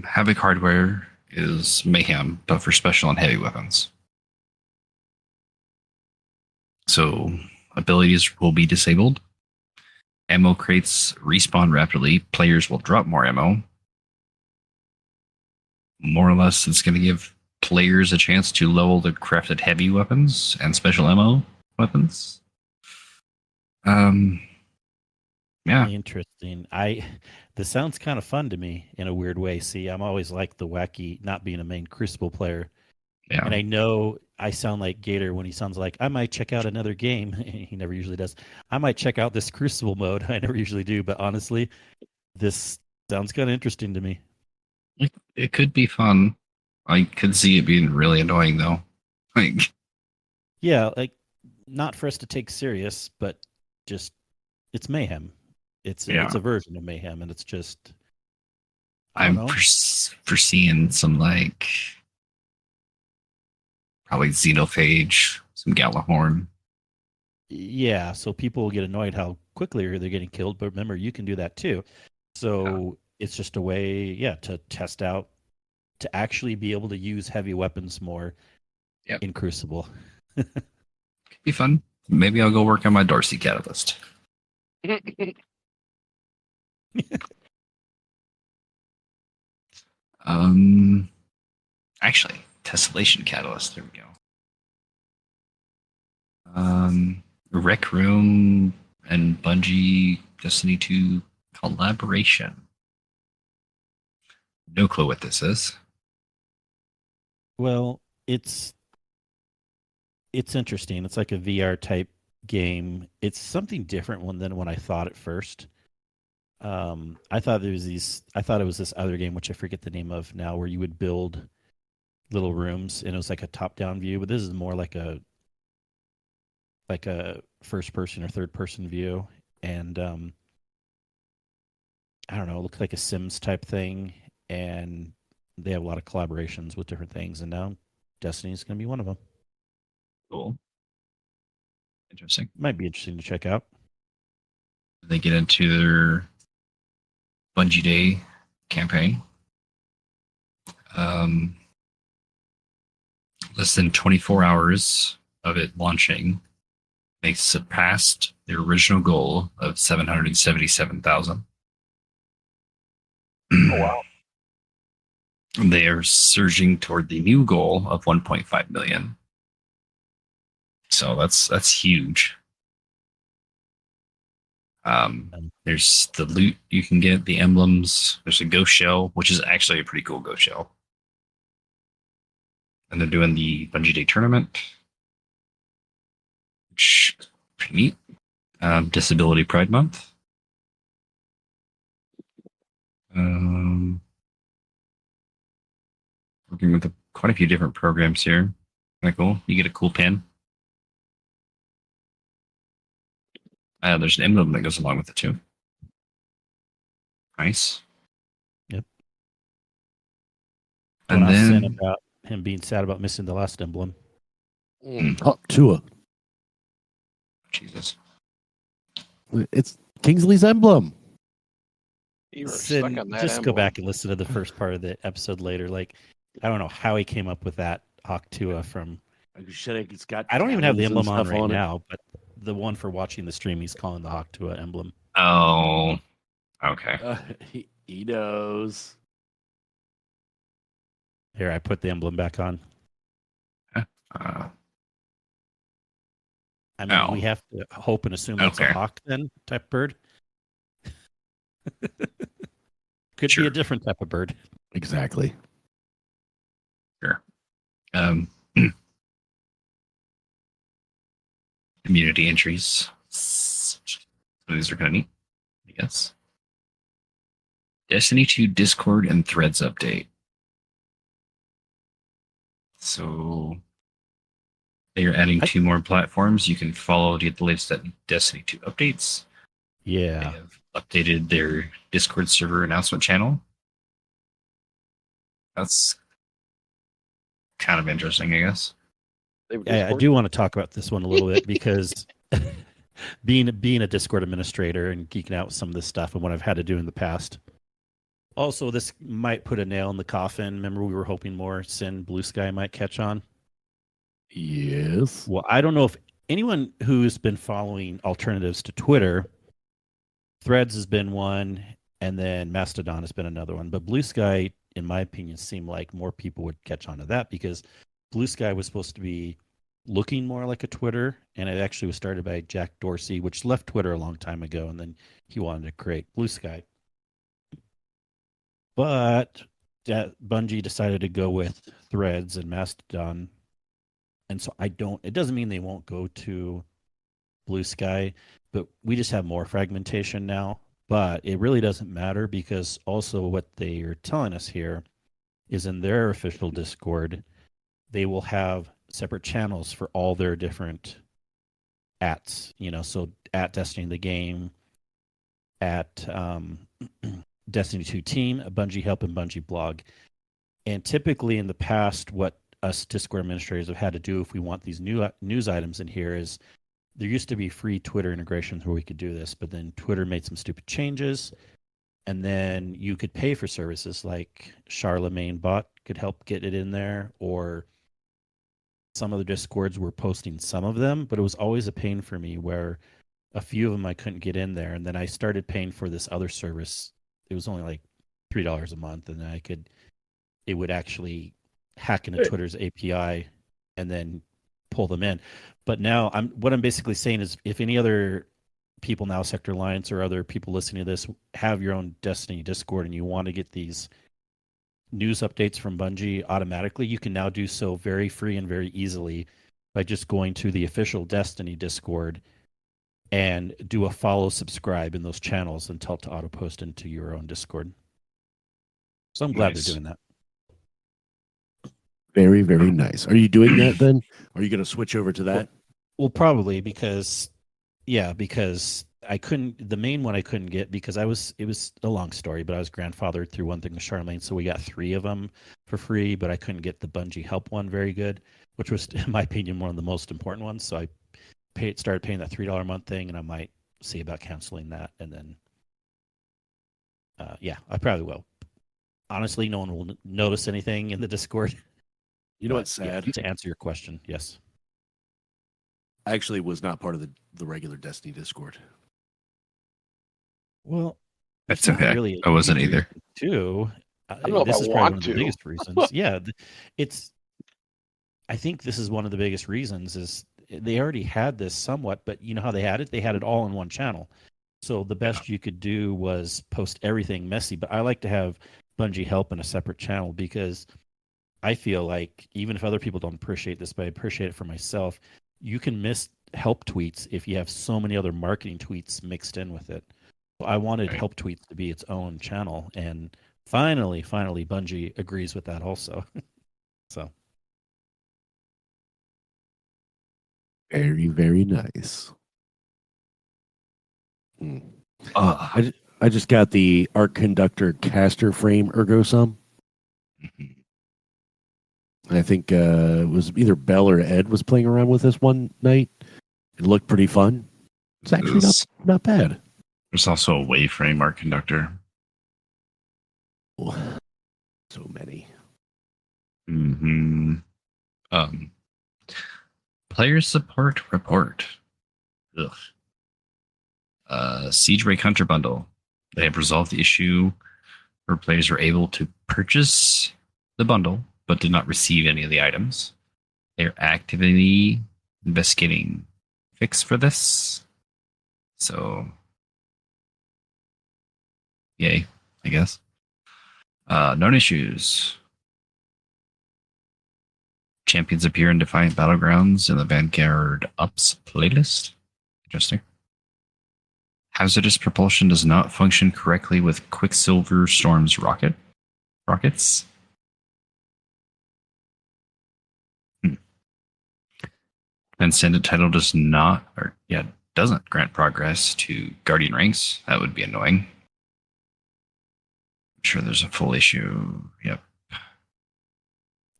Havoc Hardware is Mayhem, but for special and heavy weapons. So abilities will be disabled. Ammo crates respawn rapidly. Players will drop more ammo. More or less, it's going to give players a chance to level the crafted heavy weapons and special ammo weapons. Yeah. Interesting. This sounds kind of fun to me in a weird way. See, I'm always like the wacky, not being a main Crucible player. Yeah. And I know I sound like Gator when he sounds like, I might check out another game. He never usually does. I might check out this Crucible mode. I never usually do. But honestly, this sounds kind of interesting to me. It could be fun. I could see it being really annoying, though. Like, Yeah, like not for us to take serious, but just it's mayhem. It's a version of mayhem, and it's just I'm foreseeing some like probably Xenophage, some Galahorn. Yeah, so people will get annoyed how quickly they're getting killed, but remember, you can do that too. So it's just a way, to test out, to actually be able to use heavy weapons more in Crucible. Could be fun. Maybe I'll go work on my Darcy Catalyst. Actually, Tessellation Catalyst. There we go. Rec Room and Bungie Destiny 2 collaboration. No clue what this is. Well, it's interesting. It's like a VR type game. It's something different than when I thought at first. I thought it was this other game, which I forget the name of now, where you would build little rooms and it was like a top-down view. But this is more like a first-person or third-person view, and I don't know, it looks like a Sims type thing, and they have a lot of collaborations with different things, and now Destiny is going to be one of them. Cool. Interesting. Might be interesting to check out. They get into their Bungie Day campaign. Less than 24 hours of it launching, they surpassed their original goal of 777,000. Oh, wow. They are surging toward the new goal of 1.5 million. So that's huge. There's the loot you can get, the emblems. There's a ghost shell, which is actually a pretty cool ghost shell. And they're doing the Bungie Day tournament, which is pretty neat. Disability Pride Month. Working with quite a few different programs here. Kind of cool. You get a cool pin. There's an emblem that goes along with it too. Nice. Yep. And when I was saying then about him being sad about missing the last emblem. Tua. Jesus. It's Kingsley's emblem. You were Sid, stuck on that just go emblem. back and listen to the first part of the episode later. Like, I don't know how he came up with that Hawk from. It's got I don't even have the talons and emblem on stuff right it. now, but the one for watching the stream, he's calling the Hawk emblem. Oh, okay. He knows. Here, I put the emblem back on. Uh, I mean, we have to hope and assume it's a hawk then type bird. Could be a different type of bird. Exactly. Sure. immunity entries. So these are kind of neat, I guess. Destiny 2 Discord and Threads update. So they are adding 2 more platforms. You can follow to get the latest Destiny 2 updates. They Yeah. have updated their Discord server announcement channel. That's kind of interesting, I guess. I do want to talk about this one a little bit because being a Discord administrator and geeking out with some of this stuff and what I've had to do in the past. Also, this might put a nail in the coffin. Remember, we were hoping more Sin Blue Sky might catch on. Yes. Well, I don't know if anyone who's been following alternatives to Twitter, Threads has been one, and then Mastodon has been another one. But Blue Sky, in my opinion, seemed like more people would catch on to that because Blue Sky was supposed to be looking more like a Twitter, and it actually was started by Jack Dorsey, which left Twitter a long time ago, and then he wanted to create Blue Sky. But Bungie decided to go with Threads and Mastodon, and so it doesn't mean they won't go to Blue Sky, but we just have more fragmentation now. But it really doesn't matter because also what they are telling us here is in their official Discord, they will have separate channels for all their different ats, so at Destiny the game, at Destiny 2 team, a Bungie help, and Bungie blog. And typically in the past, what us Discord administrators have had to do if we want these new news items in here is there used to be free Twitter integrations where we could do this, but then Twitter made some stupid changes. And then you could pay for services like Charlemagne Bot could help get it in there, or some of the Discords were posting some of them, but it was always a pain for me where a few of them I couldn't get in there. And then I started paying for this other service. It was only like $3 a month, and then it would actually hack into Twitter's API and then pull them in. But now what I'm basically saying is if any other people now, Sector Alliance or other people listening to this, have your own Destiny Discord and you want to get these news updates from Bungie automatically, you can now do so very free and very easily by just going to the official Destiny Discord and do a follow subscribe in those channels and tell it to auto post into your own Discord. So I'm glad they're doing that. Very, very nice. Are you doing that then? Are you going to switch over to that? Well, probably because I couldn't, the main one I couldn't get because it was a long story, but I was grandfathered through one thing with Charlemagne. So we got 3 of them for free, but I couldn't get the Bungie help one very good, which was, in my opinion, one of the most important ones. So I started paying that $3 a month thing, and I might see about canceling that. And then, I probably will. Honestly, no one will notice anything in the Discord. You know what's sad? Yeah, to answer your question, yes. I actually was not part of the regular Destiny Discord. Well, that's okay. Really I wasn't either. Too. I don't know this if is I probably want one of to. the biggest reasons. Yeah, I think this is one of the biggest reasons is they already had this somewhat, but you know how they had it? They had it all in one channel. So the best you could do was post everything messy. But I like to have Bungie help in a separate channel because I feel like even if other people don't appreciate this, but I appreciate it for myself, you can miss help tweets if you have so many other marketing tweets mixed in with it. So I wanted help tweets to be its own channel, and finally, Bungie agrees with that also. So very, very nice. I just got the Arc Conductor caster frame ergo sum. I think it was either Bell or Ed was playing around with this one night. It looked pretty fun. It's actually not bad. There's also a Waveframe Arc Conductor. So many. Player support report. Siege Break Hunter bundle. They have resolved the issue where players were able to purchase the bundle but did not receive any of the items. They're actively investigating fix for this. So, yay, I guess. Known issues. champions appear in Defiant Battlegrounds in the Vanguard Ups playlist. Interesting. Hazardous propulsion does not function correctly with Quicksilver Storm's rockets. Ascendant title doesn't grant progress to Guardian ranks. That would be annoying. I'm sure there's a full issue. Yep.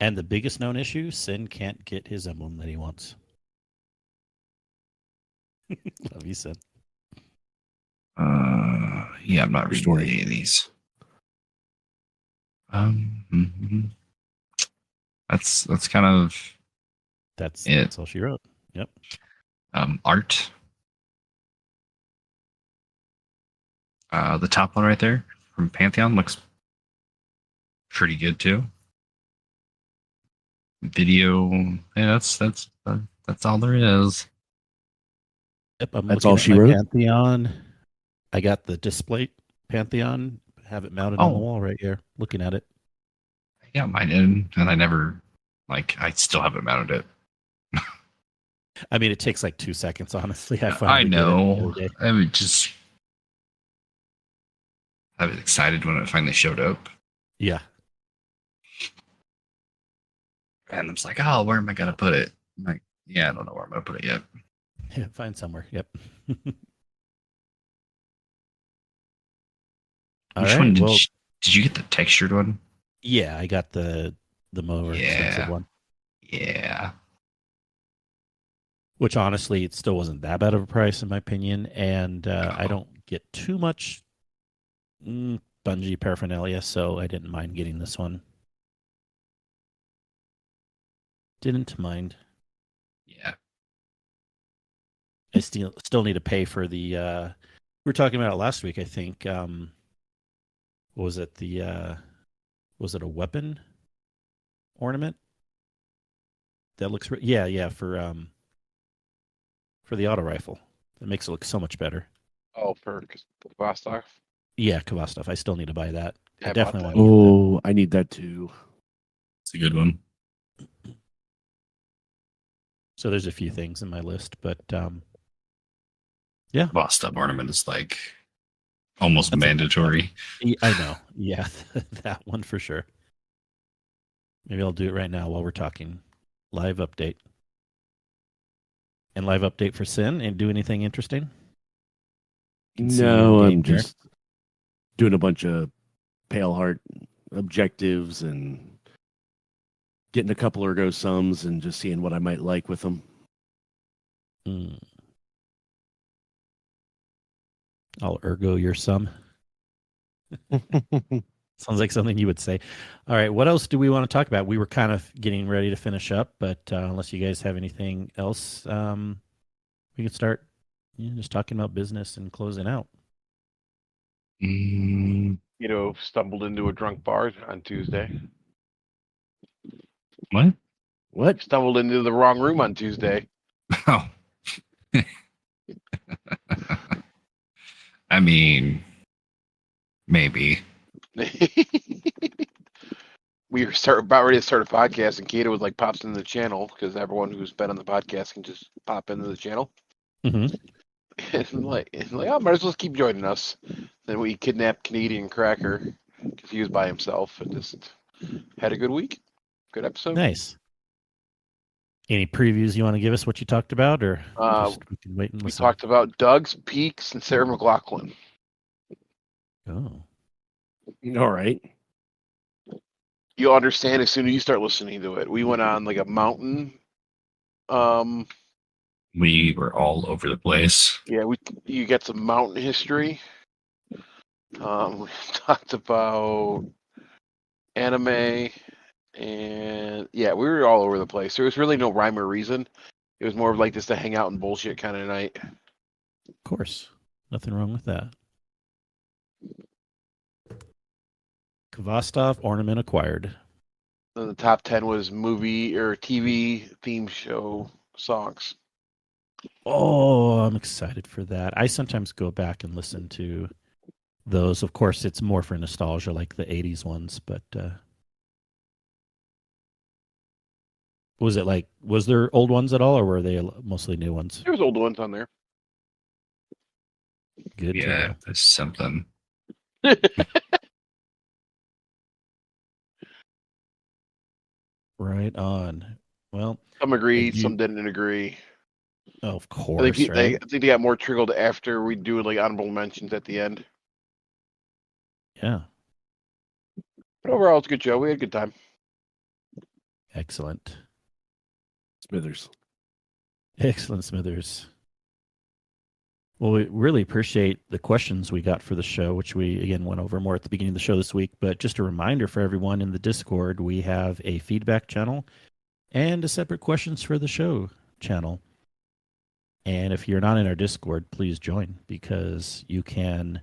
And the biggest known issue, Sin can't get his emblem that he wants. Love you, Sin. Yeah, I'm not reading any of these. That's kind of That's it. That's all she wrote. Yep. Art. The top one right there from Pantheon looks pretty good too. Video, yeah, that's all there is. Yep, I'm That's looking all at she my wrote? Pantheon. I got the display Pantheon. Have it mounted on the wall right here. Looking at it. Yeah, mine in, and I never I still haven't mounted it. I mean, it takes like 2 seconds. Honestly, I I finally did it the know. other day. I was excited when it finally showed up, Yeah. and I was like, "Oh, where am I gonna put it?" I'm like, yeah, I don't know where I'm gonna put it yet. Yeah, find somewhere. Yep. All Which right. one Well, did you get the textured one? yeah, I got the more expensive Yeah. one. Yeah. Which honestly, it still wasn't that bad of a price in my opinion, and I don't get too much Bungie paraphernalia, so I didn't mind getting this one. Didn't mind. Yeah. I still need to pay for the. We were talking about it last week, I think. What was it? Was it a weapon ornament? That looks. Yeah, for the auto rifle. That makes it look so much better. Oh, for Vostok. Yeah, Kvastov. I still need to buy that. Yeah, I I definitely bought want to get that. Oh, I need that too. It's a good one. So there's a few things in my list, but yeah. Bossed up ornament is almost mandatory. I know. Yeah, that one for sure. Maybe I'll do it right now while we're talking. Live update. And live update for Sin and do anything interesting? Can see you No, in-game I'm here. just doing a bunch of Pale Heart objectives and getting a couple ergo sums and just seeing what I might like with them. I'll ergo your sum. Sounds like something you would say. All right, what else do we want to talk about? We were kind of getting ready to finish up, but unless you guys have anything else, we can start just talking about business and closing out. Stumbled into a drunk bar on Tuesday. What? What? Stumbled into the wrong room on Tuesday. Oh. I mean, maybe. We were about ready to start a podcast, and Kato was pops into the channel because everyone who's been on the podcast can just pop into the channel. Mm-hmm. And oh, might as well keep joining us. Then we kidnapped Canadian Cracker because he was by himself and just had a good week. Good episode. Nice. Any previews you want to give us? What you talked about, or just we can wait and We listen? talked about Doug's, Peaks, and Sarah McLaughlin. Oh, All right. You'll understand as soon as you start listening to it. We went on a mountain. We were all over the place. Yeah, you get some mountain history. We talked about anime, and yeah, we were all over the place. There was really no rhyme or reason. It was more of just a hang out and bullshit kind of night. of course. Nothing wrong with that. Kvastov ornament acquired. Then the top 10 was movie or TV theme show songs. Oh, I'm excited for that. I sometimes go back and listen to those. Of course, it's more for nostalgia, like the 80s ones, but Was it like, was there old ones at all, or were they mostly new ones? There was old ones on there. Good to Yeah, know. there's something. Right on. Well, Some agreed, you, some didn't agree. of I course, think right? I think they got more triggered after we do like honorable mentions at the end. Yeah, But overall, it's a good show. We had a good time. excellent. Smithers. Excellent, Smithers. Well, we really appreciate the questions we got for the show, which we, again, went over more at the beginning of the show this week. But just a reminder for everyone in the Discord, we have a feedback channel and a separate questions for the show channel. And if you're not in our Discord, please join, because you can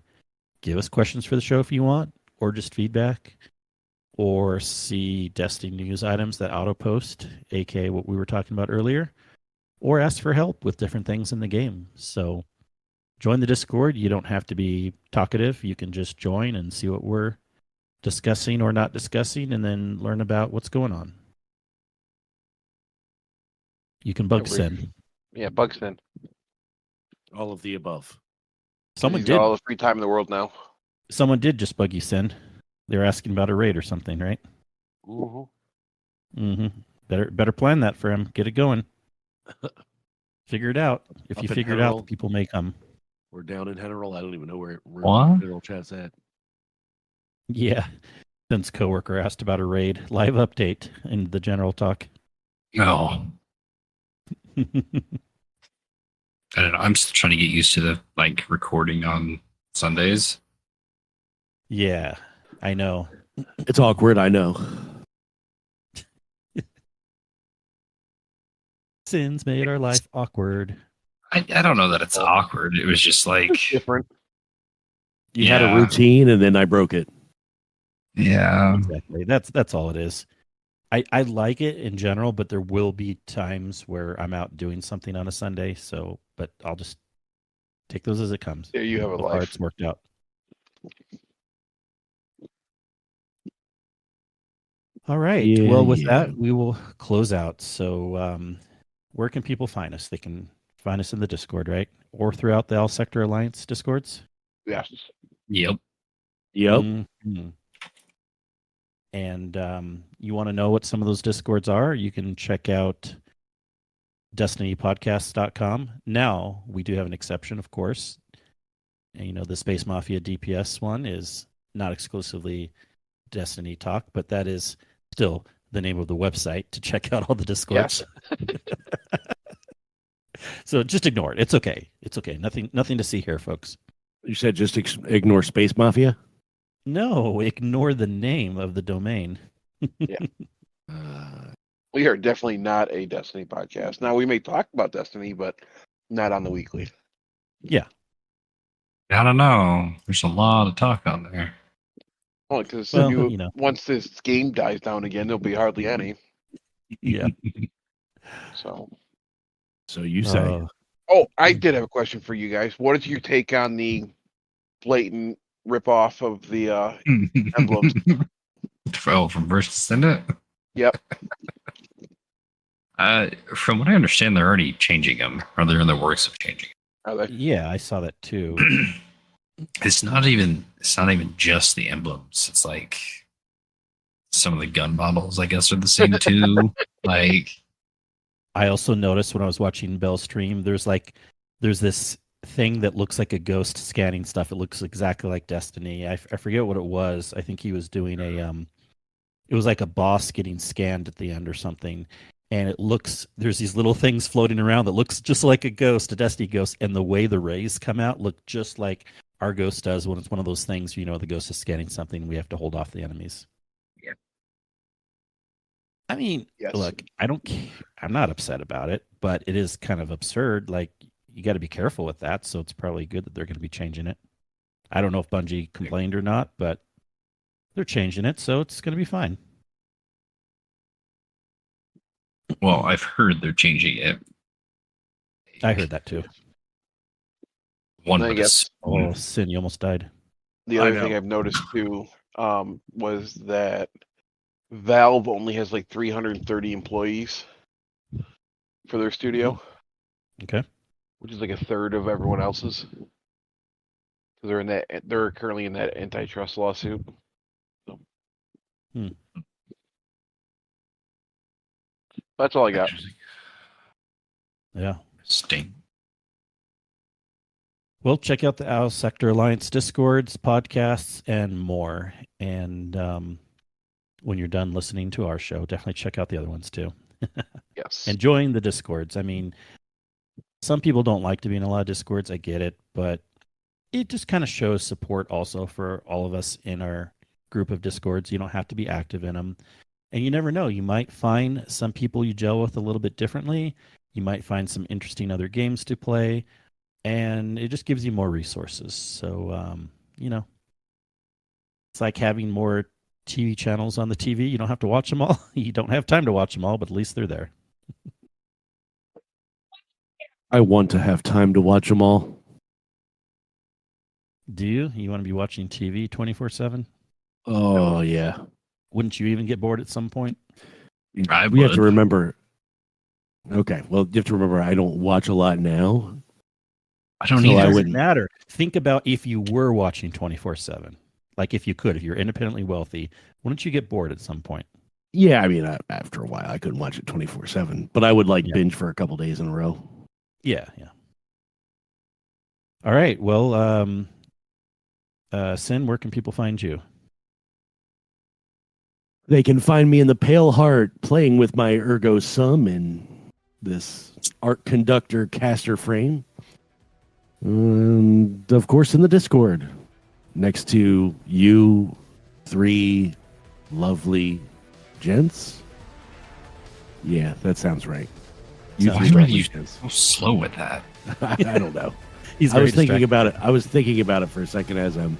give us questions for the show if you want, or just feedback, or see Destiny news items that auto post, aka what we were talking about earlier, or ask for help with different things in the game. So join the Discord. You don't have to be talkative. You can just join and see what we're discussing or not discussing, and then learn about what's going on. You can bug send. Yeah, Bugston. All of the above. Someone He's got did. all the free time in the world now. Someone did just bug you send. They were asking about a raid or something, right? Mm-hmm. Better plan that for him. Get it going. Figure it out. If Up you in figure it out, Herald. the people may come. We're down in General. I don't even know where What? General Chat's at. Yeah. Since coworker asked about a raid, live update in the general talk. No. I don't know. I'm still trying to get used to the like recording on Sundays. Yeah, I know. It's awkward, I know. Sins made our life awkward. I don't know that it's awkward. It was just like, Different. You had a Yeah. routine, and then I broke it. yeah, Exactly. That's all it is. I like it in general, but there will be times where I'm out doing something on a Sunday. So, but I'll just take those as it comes. There you have a So far, life. it's worked out. All right. Yeah, Well, with yeah. that, we will close out. So, where can people find us? They can find us in the Discord, right? Or throughout the All Sector Alliance Discords. Yes. yep. Yep. Mhm. And you want to know what some of those Discords are? You can check out destinypodcasts.com. Now, we do have an exception, of course. And, the Space Mafia DPS one is not exclusively Destiny Talk, but that is still the name of the website to check out all the Discords. So just ignore it. It's okay. It's okay. Nothing to see here, folks. You said just ignore Space Mafia? No, ignore the name of the domain. We are definitely not a Destiny podcast. Now, we may talk about Destiny, but not on the weekly. Yeah. I don't know. There's a lot of talk on there. Only because Well, once this game dies down again, there'll be hardly any. Yeah. So, So you say. oh, I did have a question for you guys. What is your take on the blatant ripoff of the emblems? Oh, from Versus Descendant? Yep. From what I understand, they're already changing them, or they're in the works of changing Are they? Yeah, I saw that too. them. It's not even just the emblems. It's like some of the gun models, I guess, are the same too. Like, I also noticed when I was watching Bell's stream, there's this thing that looks like a ghost scanning stuff. It looks exactly like Destiny. I forget what it was. I think he was doing it was like a boss getting scanned at the end or something. And there's these little things floating around that looks just like a ghost, a Destiny ghost. And the way the rays come out look just like our ghost does when it's one of those things, the ghost is scanning something. We have to hold off the enemies. Yeah. I mean, Yes. look, I'm not upset about it, but it is kind of absurd. Like, you got to be careful with that. So it's probably good that they're going to be changing it. I don't know if Bungie complained or not, but they're changing it. So it's going to be fine. well, I've heard they're changing it. I heard that too. One I would guess- Oh, Sin, you almost died. The I other know. thing I've noticed too was that Valve only has like 330 employees. for their studio, Okay. which is like a third of everyone else's. Because they're currently in that antitrust lawsuit. So. That's all I got. Interesting. Yeah. Sting. Well, check out the Owl Sector Alliance Discords, podcasts, and more. And when you're done listening to our show, definitely check out the other ones too. Yes. And join the Discords. I mean, some people don't like to be in a lot of Discords. I get it. But it just kind of shows support also for all of us in our group of Discords. You don't have to be active in them. And you never know. You might find some people you gel with a little bit differently. You might find some interesting other games to play. And it just gives you more resources. So, it's like having more TV channels on the TV. You don't have to watch them all. You don't have time to watch them all, but at least they're there. I want to have time to watch them all. Do you? You want to be watching TV 24/7? Oh, yeah. Wouldn't you even get bored at some point? I We have would. to remember. Okay, well, you have to remember I don't watch a lot now. I don't So It either. I doesn't wouldn't. matter. Think about if you were watching 24/7. Like if you could, if you're independently wealthy, wouldn't you get bored at some point? Yeah, I mean, after a while, I couldn't watch it 24/7, but I would Yeah. binge for a couple days in a row. Yeah. All right. Well, Sin, where can people find you? They can find me in the Pale Heart playing with my Ergo Sum in this art conductor caster frame. And of course, in the Discord, next to you, 3 lovely gents. Yeah, that sounds right. You Sounds Why 3 were lovely you gents. so slow with that? I don't know. He's I very was thinking distracted about it. I was thinking about it for a second as I'm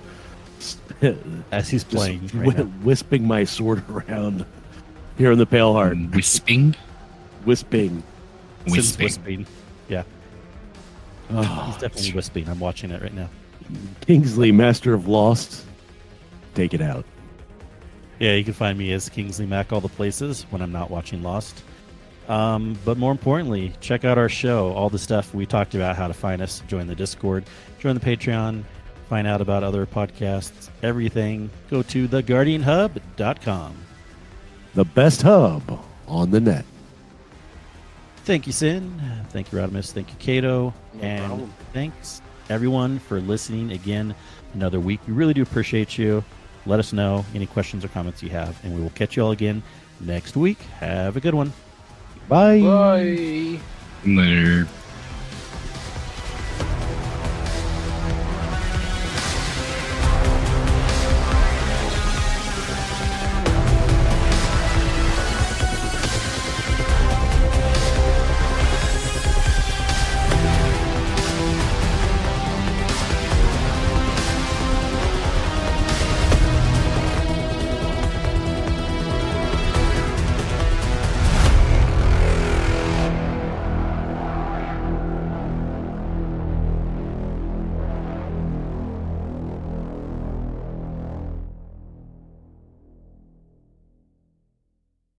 as he's just playing right now. wisping my sword around here in the Pale Heart. Wisping? Wisping. Sin's Wisping. wisping. Yeah, Oh, he's definitely wisping. I'm watching it right now. Kingsley, Master of Lost. Take it out. Yeah, you can find me as Kingsley Mac all the places when I'm not watching Lost. But more importantly, check out our show, all the stuff we talked about, how to find us, join the Discord, join the Patreon, find out about other podcasts, everything. Go to theguardianhub.com. The best hub on the net. Thank you, Sin. Thank you, Rodimus. Thank you, Kato. No And problem. thanks, everyone, for listening again another week. We really do appreciate you. Let us know any questions or comments you have, and we will catch you all again next week. Have a good one. Bye. Bye. Later.